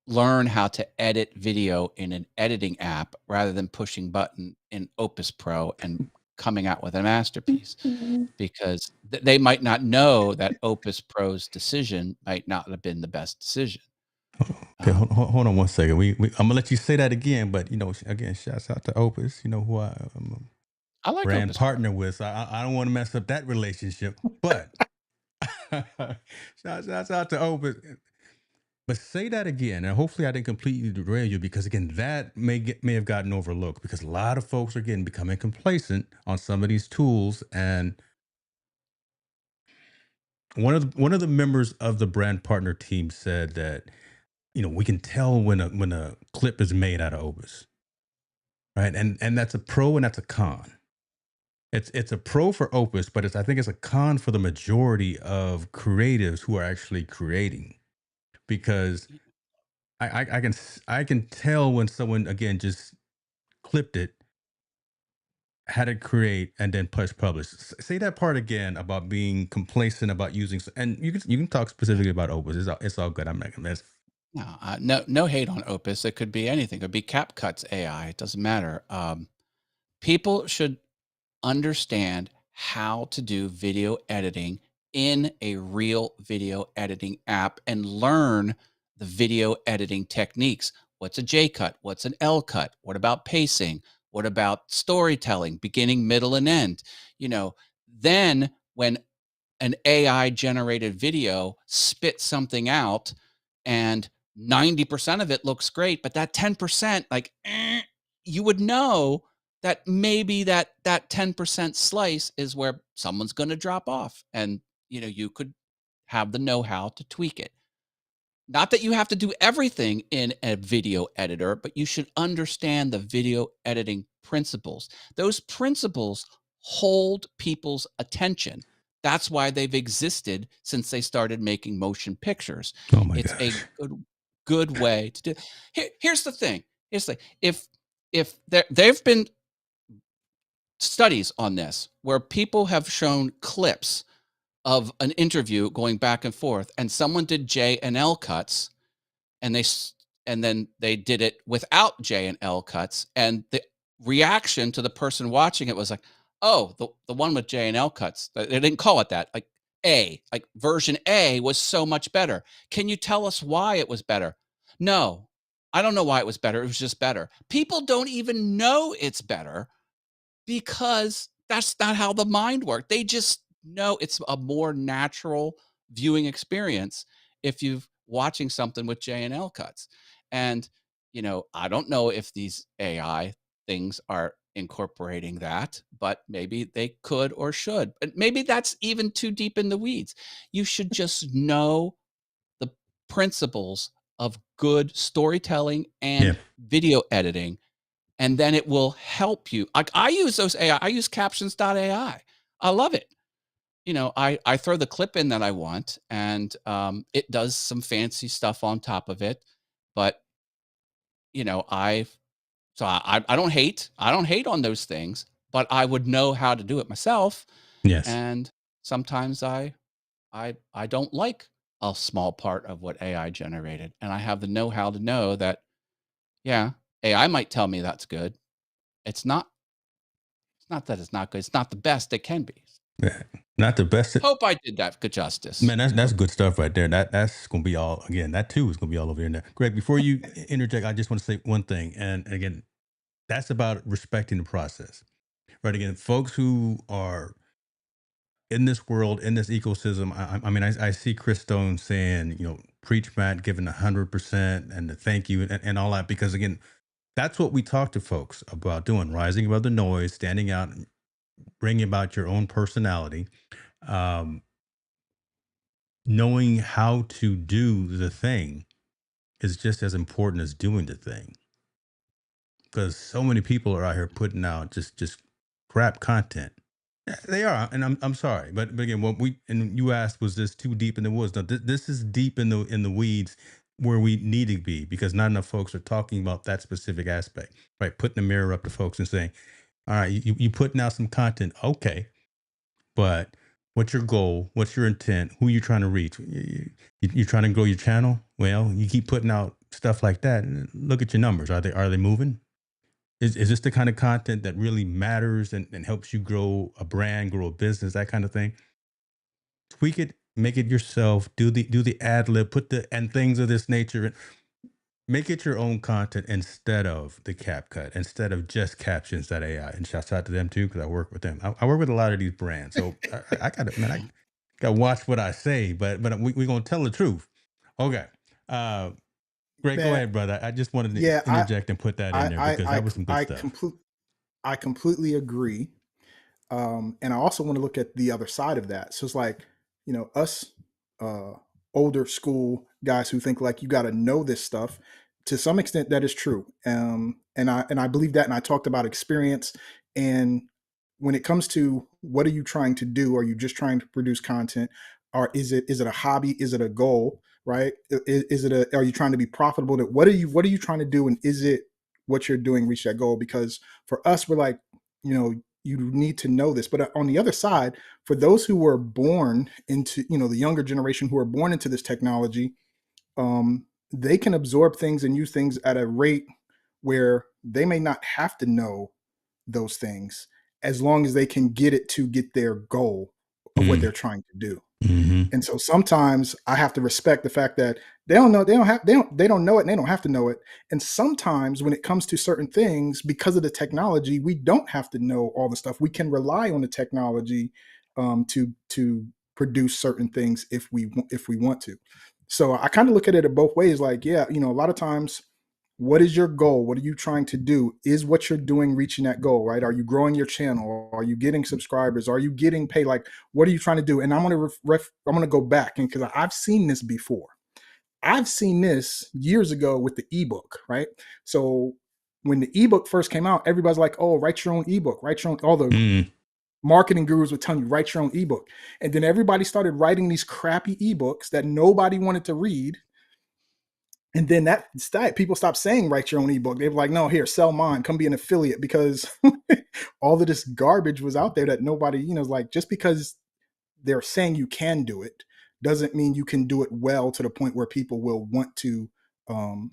learn how to edit video in an editing app rather than pushing button in Opus Pro and coming out with a masterpiece, because they might not know that Opus Pro's decision might not have been the best decision. Okay, Um, hold on one second. I'm gonna let you say that again, but again, shouts out to Opus. You know who I'm a I like brand Opus Pro. partner with. So I don't want to mess up that relationship. But shouts out to Opus. But say that again, and hopefully I didn't completely derail you because again, that may have gotten overlooked because a lot of folks are getting becoming complacent on some of these tools. And one of the members of the brand partner team said that we can tell when a clip is made out of Opus, right? And that's a pro and that's a con. It's a pro for Opus, but I think it's a con for the majority of creatives who are actually creating because I can tell when someone again just clipped it, had it create, and then push publish. Say that part again about being complacent about using, and you can talk specifically about Opus. It's all good. I'm not gonna mess. No, no hate on Opus. It could be anything. It could be CapCut's AI. It doesn't matter. People should understand how to do video editing in a real video editing app and learn the video editing techniques. What's a J cut? What's an L cut? What about pacing? What about storytelling, beginning, middle, and end? Then when an AI generated video spits something out and 90% of it looks great, but that 10%, like, you would know that maybe that 10% slice is where someone's going to drop off. And, you could have the know-how to tweak it. Not that you have to do everything in a video editor, but you should understand the video editing principles. Those principles hold people's attention. That's why they've existed since they started making motion pictures. Oh my It's a gosh. good way to do. Here's the thing. If there've been studies on this where people have shown clips of an interview going back and forth, and someone did J and L cuts, and and then they did it without J and L cuts, and the reaction to the person watching it was like, "Oh, the one with J and L cuts." They didn't call it that. Like version A was so much better. Can you tell us why it was better? No, I don't know why it was better. It was just better. People don't even know it's better because that's not how the mind works. They just know it's a more natural viewing experience if you're watching something with J and L cuts. And, I don't know if these AI things are incorporating that, but maybe they could or should. But maybe that's even too deep in the weeds. You should just know the principles of good storytelling Yeah. and video editing, and then it will help you. Like, I use those AI. I use captions.ai. I love it. I throw the clip in that I want, and it does some fancy stuff on top of it. But I so I don't hate. I don't hate on those things, but I would know how to do it myself. Yes. And sometimes I don't like a small part of what AI generated, and I have the know-how to know that, yeah, AI might tell me that's good. It's not. It's not that it's not good. It's not the best it can be. Yeah. Not the best. Hope I did that good justice. Man, that's good stuff right there. That's gonna be all again. That too is gonna be all over there. Greg, before you interject, I just want to say one thing, and again, that's about respecting the process. Right? Again, folks who are in this world, in this ecosystem. I mean, I see Chris Stone saying, preach Matt, giving 100% and the thank you and all that, because again, that's what we talk to folks about doing, rising above the noise, standing out, and bringing about your own personality. Um, Knowing how to do the thing is just as important as doing the thing because so many people are out here putting out just crap content. Yeah, they are, and I'm sorry, but again, what we and you asked, was this too deep in the woods? No, this is deep in the weeds where we need to be because not enough folks are talking about that specific aspect, right? Putting the mirror up to folks and saying, "All right, you putting out some content, okay, but what's your goal? What's your intent? Who you trying to reach? You trying to grow your channel? Well, you keep putting out stuff like that. Look at your numbers. Are they moving? Is this the kind of content that really matters and helps you grow a brand, grow a business, that kind of thing? Tweak it, make it yourself, do the ad lib, put the and things of this nature. Make it your own content instead of the CapCut, instead of just captions that AI. And shouts out to them too, because I work with them. I work with a lot of these brands, so I gotta, man, I gotta watch what I say. But we gonna tell the truth. Okay, uh, Greg, go Man, ahead, brother. I just wanted to yeah, interject and put that in there because that was some good stuff. I completely agree. And I also want to look at the other side of that. So it's like, us uh, older school guys who think like you got to know this stuff. To some extent, that is true, and I believe that. And I talked about experience. And when it comes to what are you trying to do? Are you just trying to produce content, or is it a hobby? Is it a goal? Right? Is it a? Are you trying to be profitable? What are you trying to do? And is it what you're doing reach that goal? Because for us, we're like, you know, you need to know this. But on the other side, for those who were born into, the younger generation who are born into this technology, they can absorb things and use things at a rate where they may not have to know those things as long as they can get it to get their goal of what Mm, they're trying to do. hmm And so sometimes I have to respect the fact that they don't know it and they don't have to know it. And sometimes when it comes to certain things, because of the technology, we don't have to know all the stuff. We can rely on the technology to produce certain things if we want to. So I kind of look at it both ways. Like, yeah, a lot of times, what is your goal? What are you trying to do? Is what you're doing reaching that goal, right? Are you growing your channel? Are you getting subscribers? Are you getting paid? Like, what are you trying to do? And I'm gonna go back, and because I've seen this before. I've seen this years ago with the ebook, right? So when the ebook first came out, everybody's like, "Oh, write your own ebook, write your own." All the mm. marketing gurus would tell you, "Write your own ebook," and then everybody started writing these crappy ebooks that nobody wanted to read. And then people stopped saying write your own ebook. They were like, no, here, sell mine, come be an affiliate, because all of this garbage was out there that nobody, like, just because they're saying you can do it doesn't mean you can do it well to the point where people will want to um,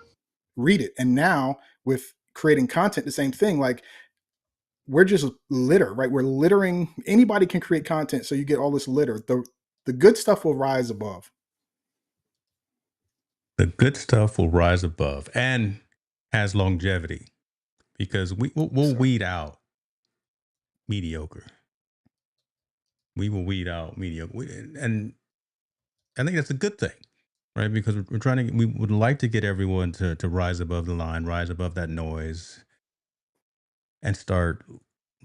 read it. And now with creating content, the same thing. Like, we're just litter, right? We're littering. Anybody can create content, so you get all this litter. The good stuff will rise above. The good stuff will rise above and has longevity because we'll So weed out mediocre. We will weed out mediocre, and I think that's a good thing, right? Because we're trying to, we would like to get everyone to rise above the line, rise above that noise, and start,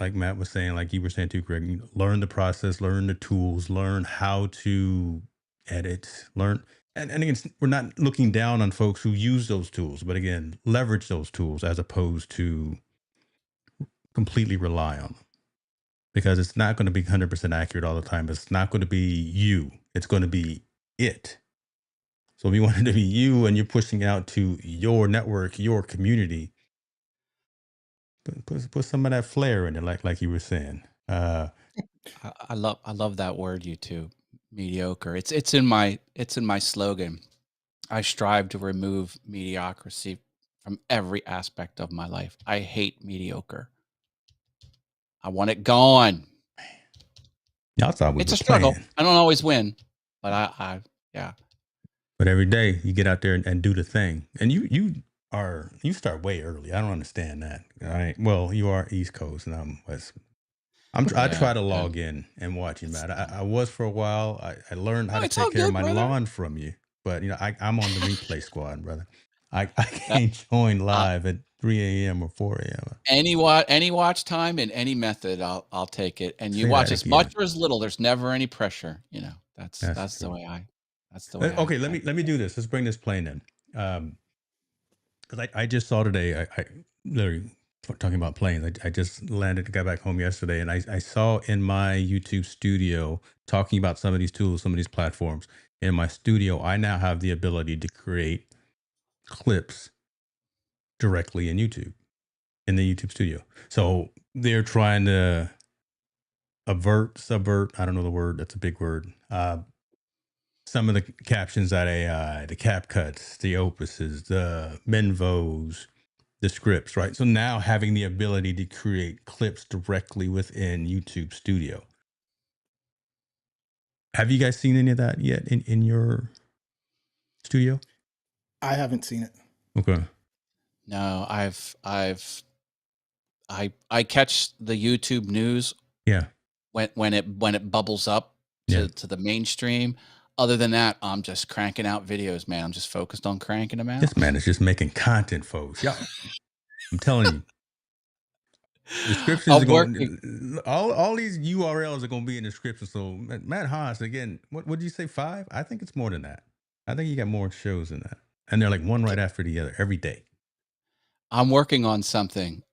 like Matt was saying, like you were saying too, Greg, learn the process, learn the tools, learn how to edit, learn. And again, we're not looking down on folks who use those tools, but again, leverage those tools as opposed to completely rely on them because it's not going to be 100% accurate all the time. It's not going to be you, it's going to be it. So if you want it to be you and you're pushing out to your network, your community, put some of that flair in it, like you were saying. I love that word, YouTube. Mediocre. It's in my slogan. I strive to remove mediocrity from every aspect of my life. I hate mediocre. I want it gone. Y'all thought we It's were a struggle. playing, I don't always win, but I yeah. but every day you get out there and do the thing, and you start way early. I don't understand that. All right, well you are East Coast and I'm West. I Yeah, try to yeah. log in and watch you, It's Matt. I was for a while. I learned how no, to it's take all care of good, my brother. lawn from you, but I'm on the replay squad, brother. I That can't join uh, live at 3 a.m. or 4 a.m. any watch time in any method, I'll take it. And you Say watch that as much again. or as little. There's never any pressure. That's That's that's the true. way I that's the way Okay, let me I do this. Let's bring this plane in. Because I just saw today. I literally talking about planes. I just landed, got back home yesterday, and I saw in my YouTube studio talking about some of these tools, some of these platforms. In my studio, I now have the ability to create clips directly in YouTube, in the YouTube studio. So they're trying to subvert. I don't know the word. That's a big word. Some of the captions that AI, the cap cuts, the opuses, the Menvos, the scripts, right? So now having the ability to create clips directly within YouTube Studio. Have you guys seen any of that yet in your studio? I haven't seen it. Okay. No, I catch the YouTube news Yeah. when it bubbles up Yeah. to the mainstream. Other than that, I'm just cranking out videos, man. I'm just focused on cranking them out. This man is just making content, folks. Yeah. I'm telling you, descriptions are I'm working. going all these URLs are going to be in the description. So Matt Haas, again, what did you say, 5? I think it's more than that. I think you got more shows than that. And they're like one right after the other every day. I'm working on something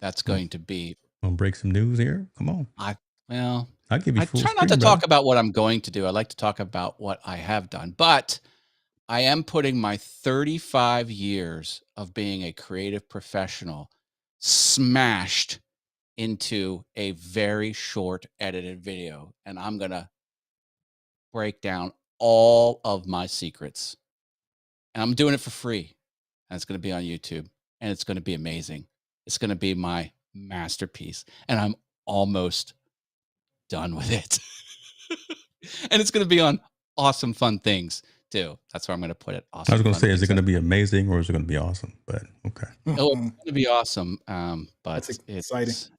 that's Well, going to be. want to break some news here? Come on. Well, I'll give you I full try not to screen, talk brother. about what I'm going to do. I like to talk about what I have done, but I am putting my 35 years of being a creative professional smashed into a very short edited video, and I'm going to break down all of my secrets. And I'm doing it for free. And it's going to be on YouTube, and it's going to be amazing. It's going to be my masterpiece, and I'm almost done with it. And it's going to be on Awesome Fun Things too. That's where I'm going to put it. I was Awesome going to Fun say, is it Things. going to be amazing or is it going to be awesome? But okay. Oh, it's going to be awesome. That's But exciting. it's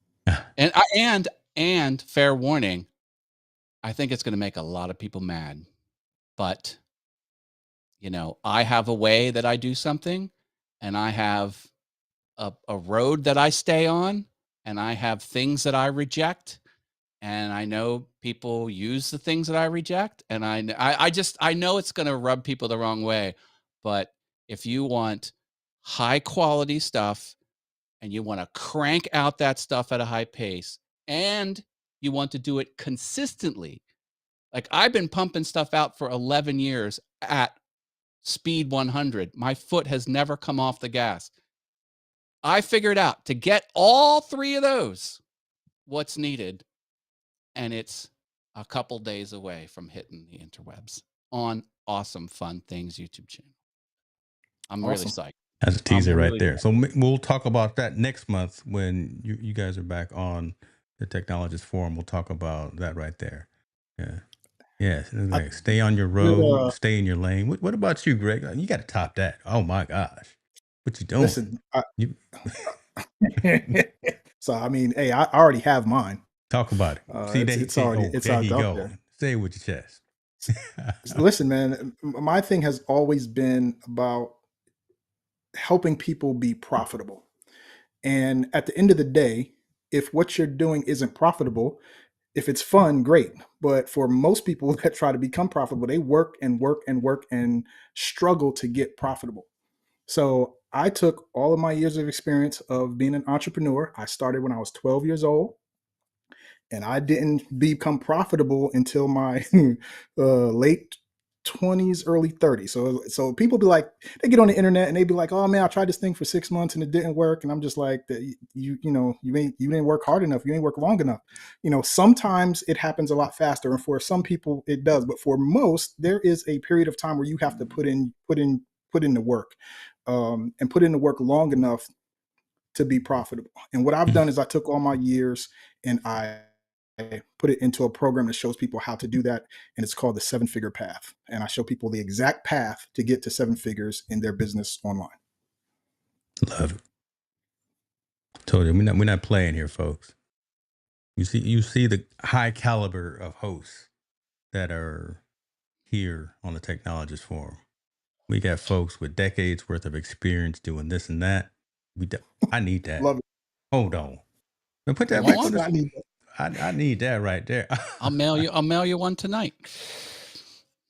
and fair warning, I think it's going to make a lot of people mad. But I have a way that I do something, and I have a road that I stay on, and I have things that I reject, and I know people use the things that I reject, and I know it's going to rub people the wrong way, but if you want high quality stuff and you want to crank out that stuff at a high pace and you want to do it consistently, like I've been pumping stuff out for 11 years at speed 100. My foot has never come off the gas. I figured out to get all 3 of those what's needed, and it's a couple days away from hitting the interwebs on Awesome Fun Things YouTube channel. I'm really Awesome. psyched. That's a I'm teaser right really there. So we'll talk about that next month when you guys are back on the Technologist Forum. We'll talk about that right there. Yeah. Yeah. I Like, stay on your did, road, stay in your lane. What about you, Greg? You got to top that. Oh my gosh. What you doing? listen. You So I mean, hey, I already have mine. talk about it. See, It's already there he out go. there. Say it with your chest. Listen, man, my thing has always been about helping people be profitable. And at the end of the day, if what you're doing isn't profitable, if it's fun, great. But for most people that try to become profitable, they work and work and work and struggle to get profitable. So I took all of my years of experience of being an entrepreneur. I started when I was 12 years old, and I didn't become profitable until my late 20s, early 30s. So people be like, they get on the internet and they be like, "Oh man, I tried this thing for 6 months and it didn't work." And I'm just like, you didn't work hard enough, you ain't work long enough. Sometimes it happens a lot faster, and for some people it does, but for most, there is a period of time where you have to put in the work, and put in the work long enough to be profitable. And what I've done is I took all my years and I put it into a program that shows people how to do that. And it's called the 7-figure path. And I show people the exact path to get to 7 figures in their business online. Love it. Told you we're not playing here, folks. You see the high caliber of hosts that are here on the Technologist Forum. We got folks with decades worth of experience doing this and that. I need that. Love it. Hold on. Man, put You that want back on one? this. I need that. I need that right there. I'll mail you one tonight.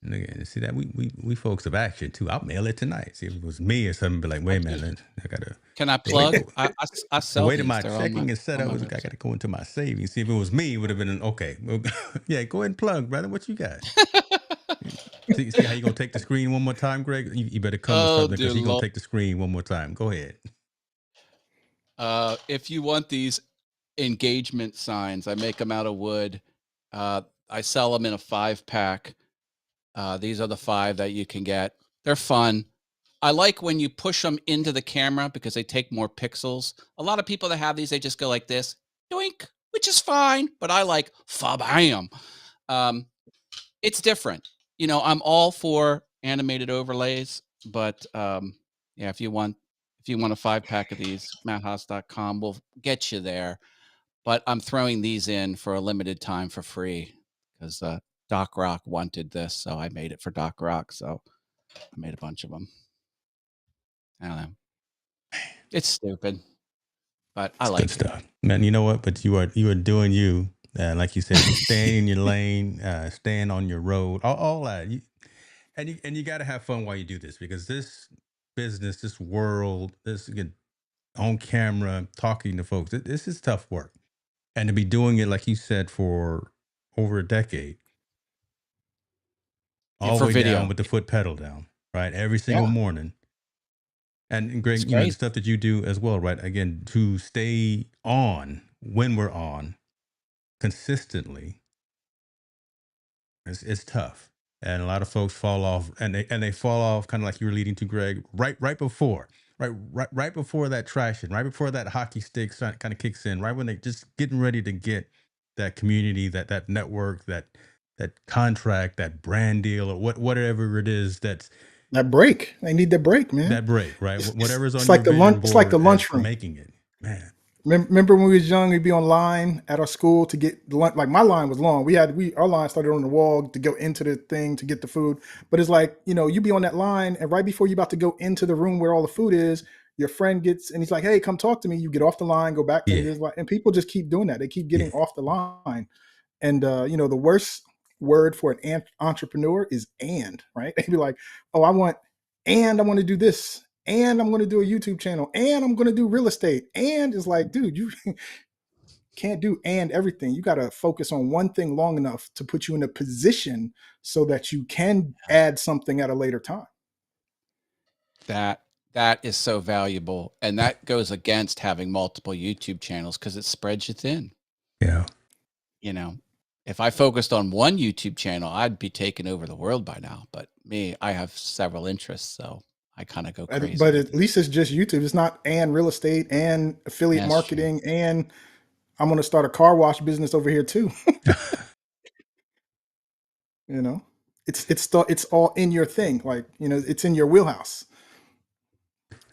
And again, see that we folks of action too. I'll mail it tonight. See if it was me or something. Be like, wait a minute, I gotta Can I the way plug? I the sell way that these. my They're checking is set on up my was I website. gotta go into my savings. See if it was me, it would have been okay. Well, yeah, go ahead and plug, brother. What you got? See how you gonna take the screen one more time, Greg? You better come with Oh something dear because you're gonna Lord. take the screen one more time. Go ahead. If you want these engagement signs, I make them out of wood. I sell them in a 5-pack. These are the 5 that you can get. They're fun. I like when you push them into the camera because they take more pixels. A lot of people that have these, they just go like this, doink, which is fine, but I like fa-bam. It's different. You know, I'm all for animated overlays, but yeah, if you want a 5-pack of these, matthaas.com will get you there. But I'm throwing these in for a limited time for free because Doc Rock wanted this, so I made it for Doc Rock. So I made a bunch of them. I don't know. It's stupid, but I It's good like it. stuff, man. You know what? But you are doing you. Like you said, staying in your lane, staying on your road, all that. And you got to have fun while you do this because this business, this world, this again, on camera, talking to folks, this is tough work. And to be doing it, like you said, for over a decade, Yeah, all the for way down video. with the foot pedal down, right? Every single Yeah, morning. And it's Greg, the crazy. stuff that you do as well, right? Again, to stay on when we're on consistently, it's tough. And a lot of folks fall off, and they fall off kind of like you were leading to, Greg, right before, right before that traction, right before that hockey stick kind of kicks in, right when they just getting ready to get that community, that network, that contract, that brand deal, or whatever it is that's That break, they need that break, man. that break, right? It's, it's, Whatever's it's on your like the lunch. vision It's like the board as for lunchroom. making it, man. Remember when we was young, we'd be online at our school to get the lunch. Like my line was long. Our line started on the wall to go into the thing to get the food. But it's like, you be on that line, and right before you're about to go into the room where all the food is, your friend gets and he's like, "Hey, come talk to me." You get off the line, go back to Yeah, his line, and people just keep doing that. They keep yeah. getting off the line. And the worst word for an entrepreneur is right? They'd be like, "Oh, I want to do this, and I'm going to do a YouTube channel, and I'm going to do real estate." And it's like, dude, you can't do and everything. You got to focus on one thing long enough to put you in a position so that you can add something at a later time. That is so valuable, and that goes against having multiple YouTube channels because it spreads you thin. Yeah. You know, if I focused on one YouTube channel, I'd be taking over the world by now. But me, I have several interests, so I kind of go crazy But with at it. least it's just YouTube. It's not and real estate and affiliate That's true. marketing, and I'm going to start a car wash business over here too. you know it's all in your thing, like it's in your wheelhouse,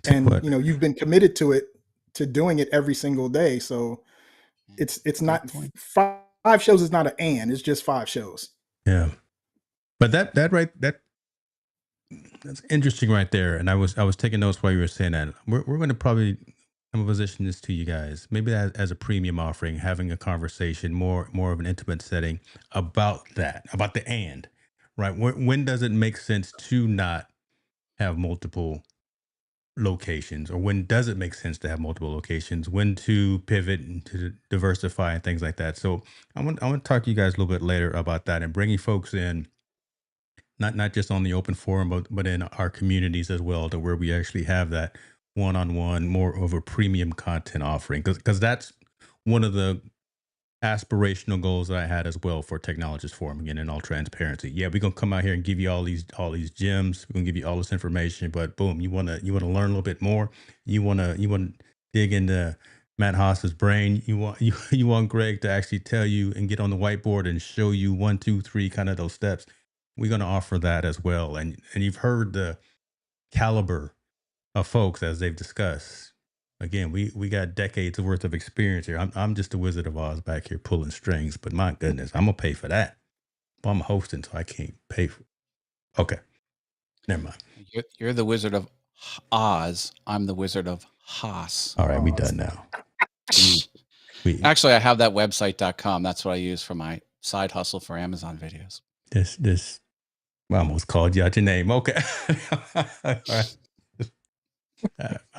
Tell you and what, you've been committed to doing it every single day, so it's Great not point. 5 shows is not an and it's just 5 shows. yeah. But that's interesting right there. And I was taking notes while you were saying that. We're going to probably I'm gonna position this to you guys, maybe as a premium offering, having a conversation, more of an intimate setting about that, about the and, right? When does it make sense to not have multiple locations, or when does it make sense to have multiple locations? When to pivot and to diversify and things like that. So I want to talk to you guys a little bit later about that and bringing folks in, not just on the open forum, but in our communities as well, to where we actually have that one-on-one, more of a premium content offering, because that's one of the aspirational goals that I had as well for Technologist Forum. Again, in all transparency, yeah, we're gonna come out here and give you all these gems. We're gonna give you all this information, but boom, you wanna learn a little bit more. You wanna dig into Matt Haas's brain. You want Greg to actually tell you and get on the whiteboard and show you one, two, three, kind of those steps. We're gonna offer that as well, and you've heard the caliber of folks as they've discussed. Again, we got decades of worth of experience here. I'm just a Wizard of Oz back here pulling strings, but my goodness, I'm gonna pay for that. Well, I'm hosting, so I can't pay for. Okay, never mind. You're the Wizard of Oz. I'm the Wizard of Haas. All right, we Oh, done now. We Actually, I have that website.com. That's what I use for my side hustle for Amazon videos. this I almost called you out your name. Okay, all right,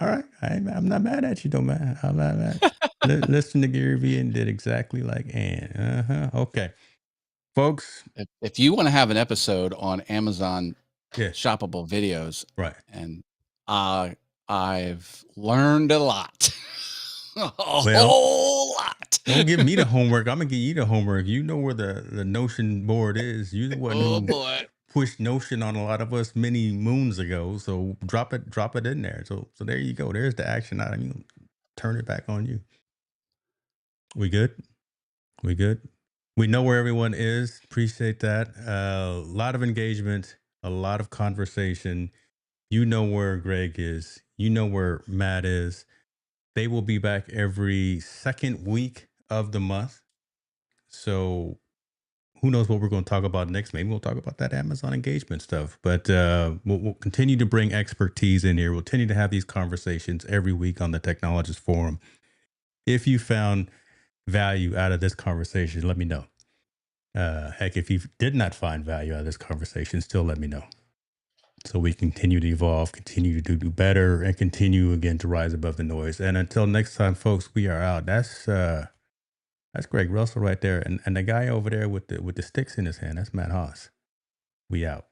all right. I'm not mad at you, though, man. I'm not mad. Listen to Gary Vee and did exactly like Ann. Okay, folks. If you want to have an episode on Amazon Yeah, shoppable videos, right. and I've learned a lot, a Well, whole lot. don't give me the homework. I'm gonna give you the homework. You know where the Notion board is. You're the one Oh who boy. pushed Notion on a lot of us many moons ago. So drop it in there. So there you go. There's the action item. You turn it back on you. We good? We good? We know where everyone is. Appreciate that. A lot of engagement, a lot of conversation. You know where Greg is. You know where Matt is. They will be back every second week of the month. So who knows what we're going to talk about next? Maybe we'll talk about that Amazon engagement stuff. But we'll continue to bring expertise in here. We'll continue to have these conversations every week on the Technologist Forum. If you found value out of this conversation, let me know. Heck, if you did not find value out of this conversation, still let me know. So we continue to evolve, continue to do better, and continue again to rise above the noise. And until next time, folks, we are out. That's Greg Russell right there, and the guy over there with the sticks in his hand. That's Matt Haas. We out.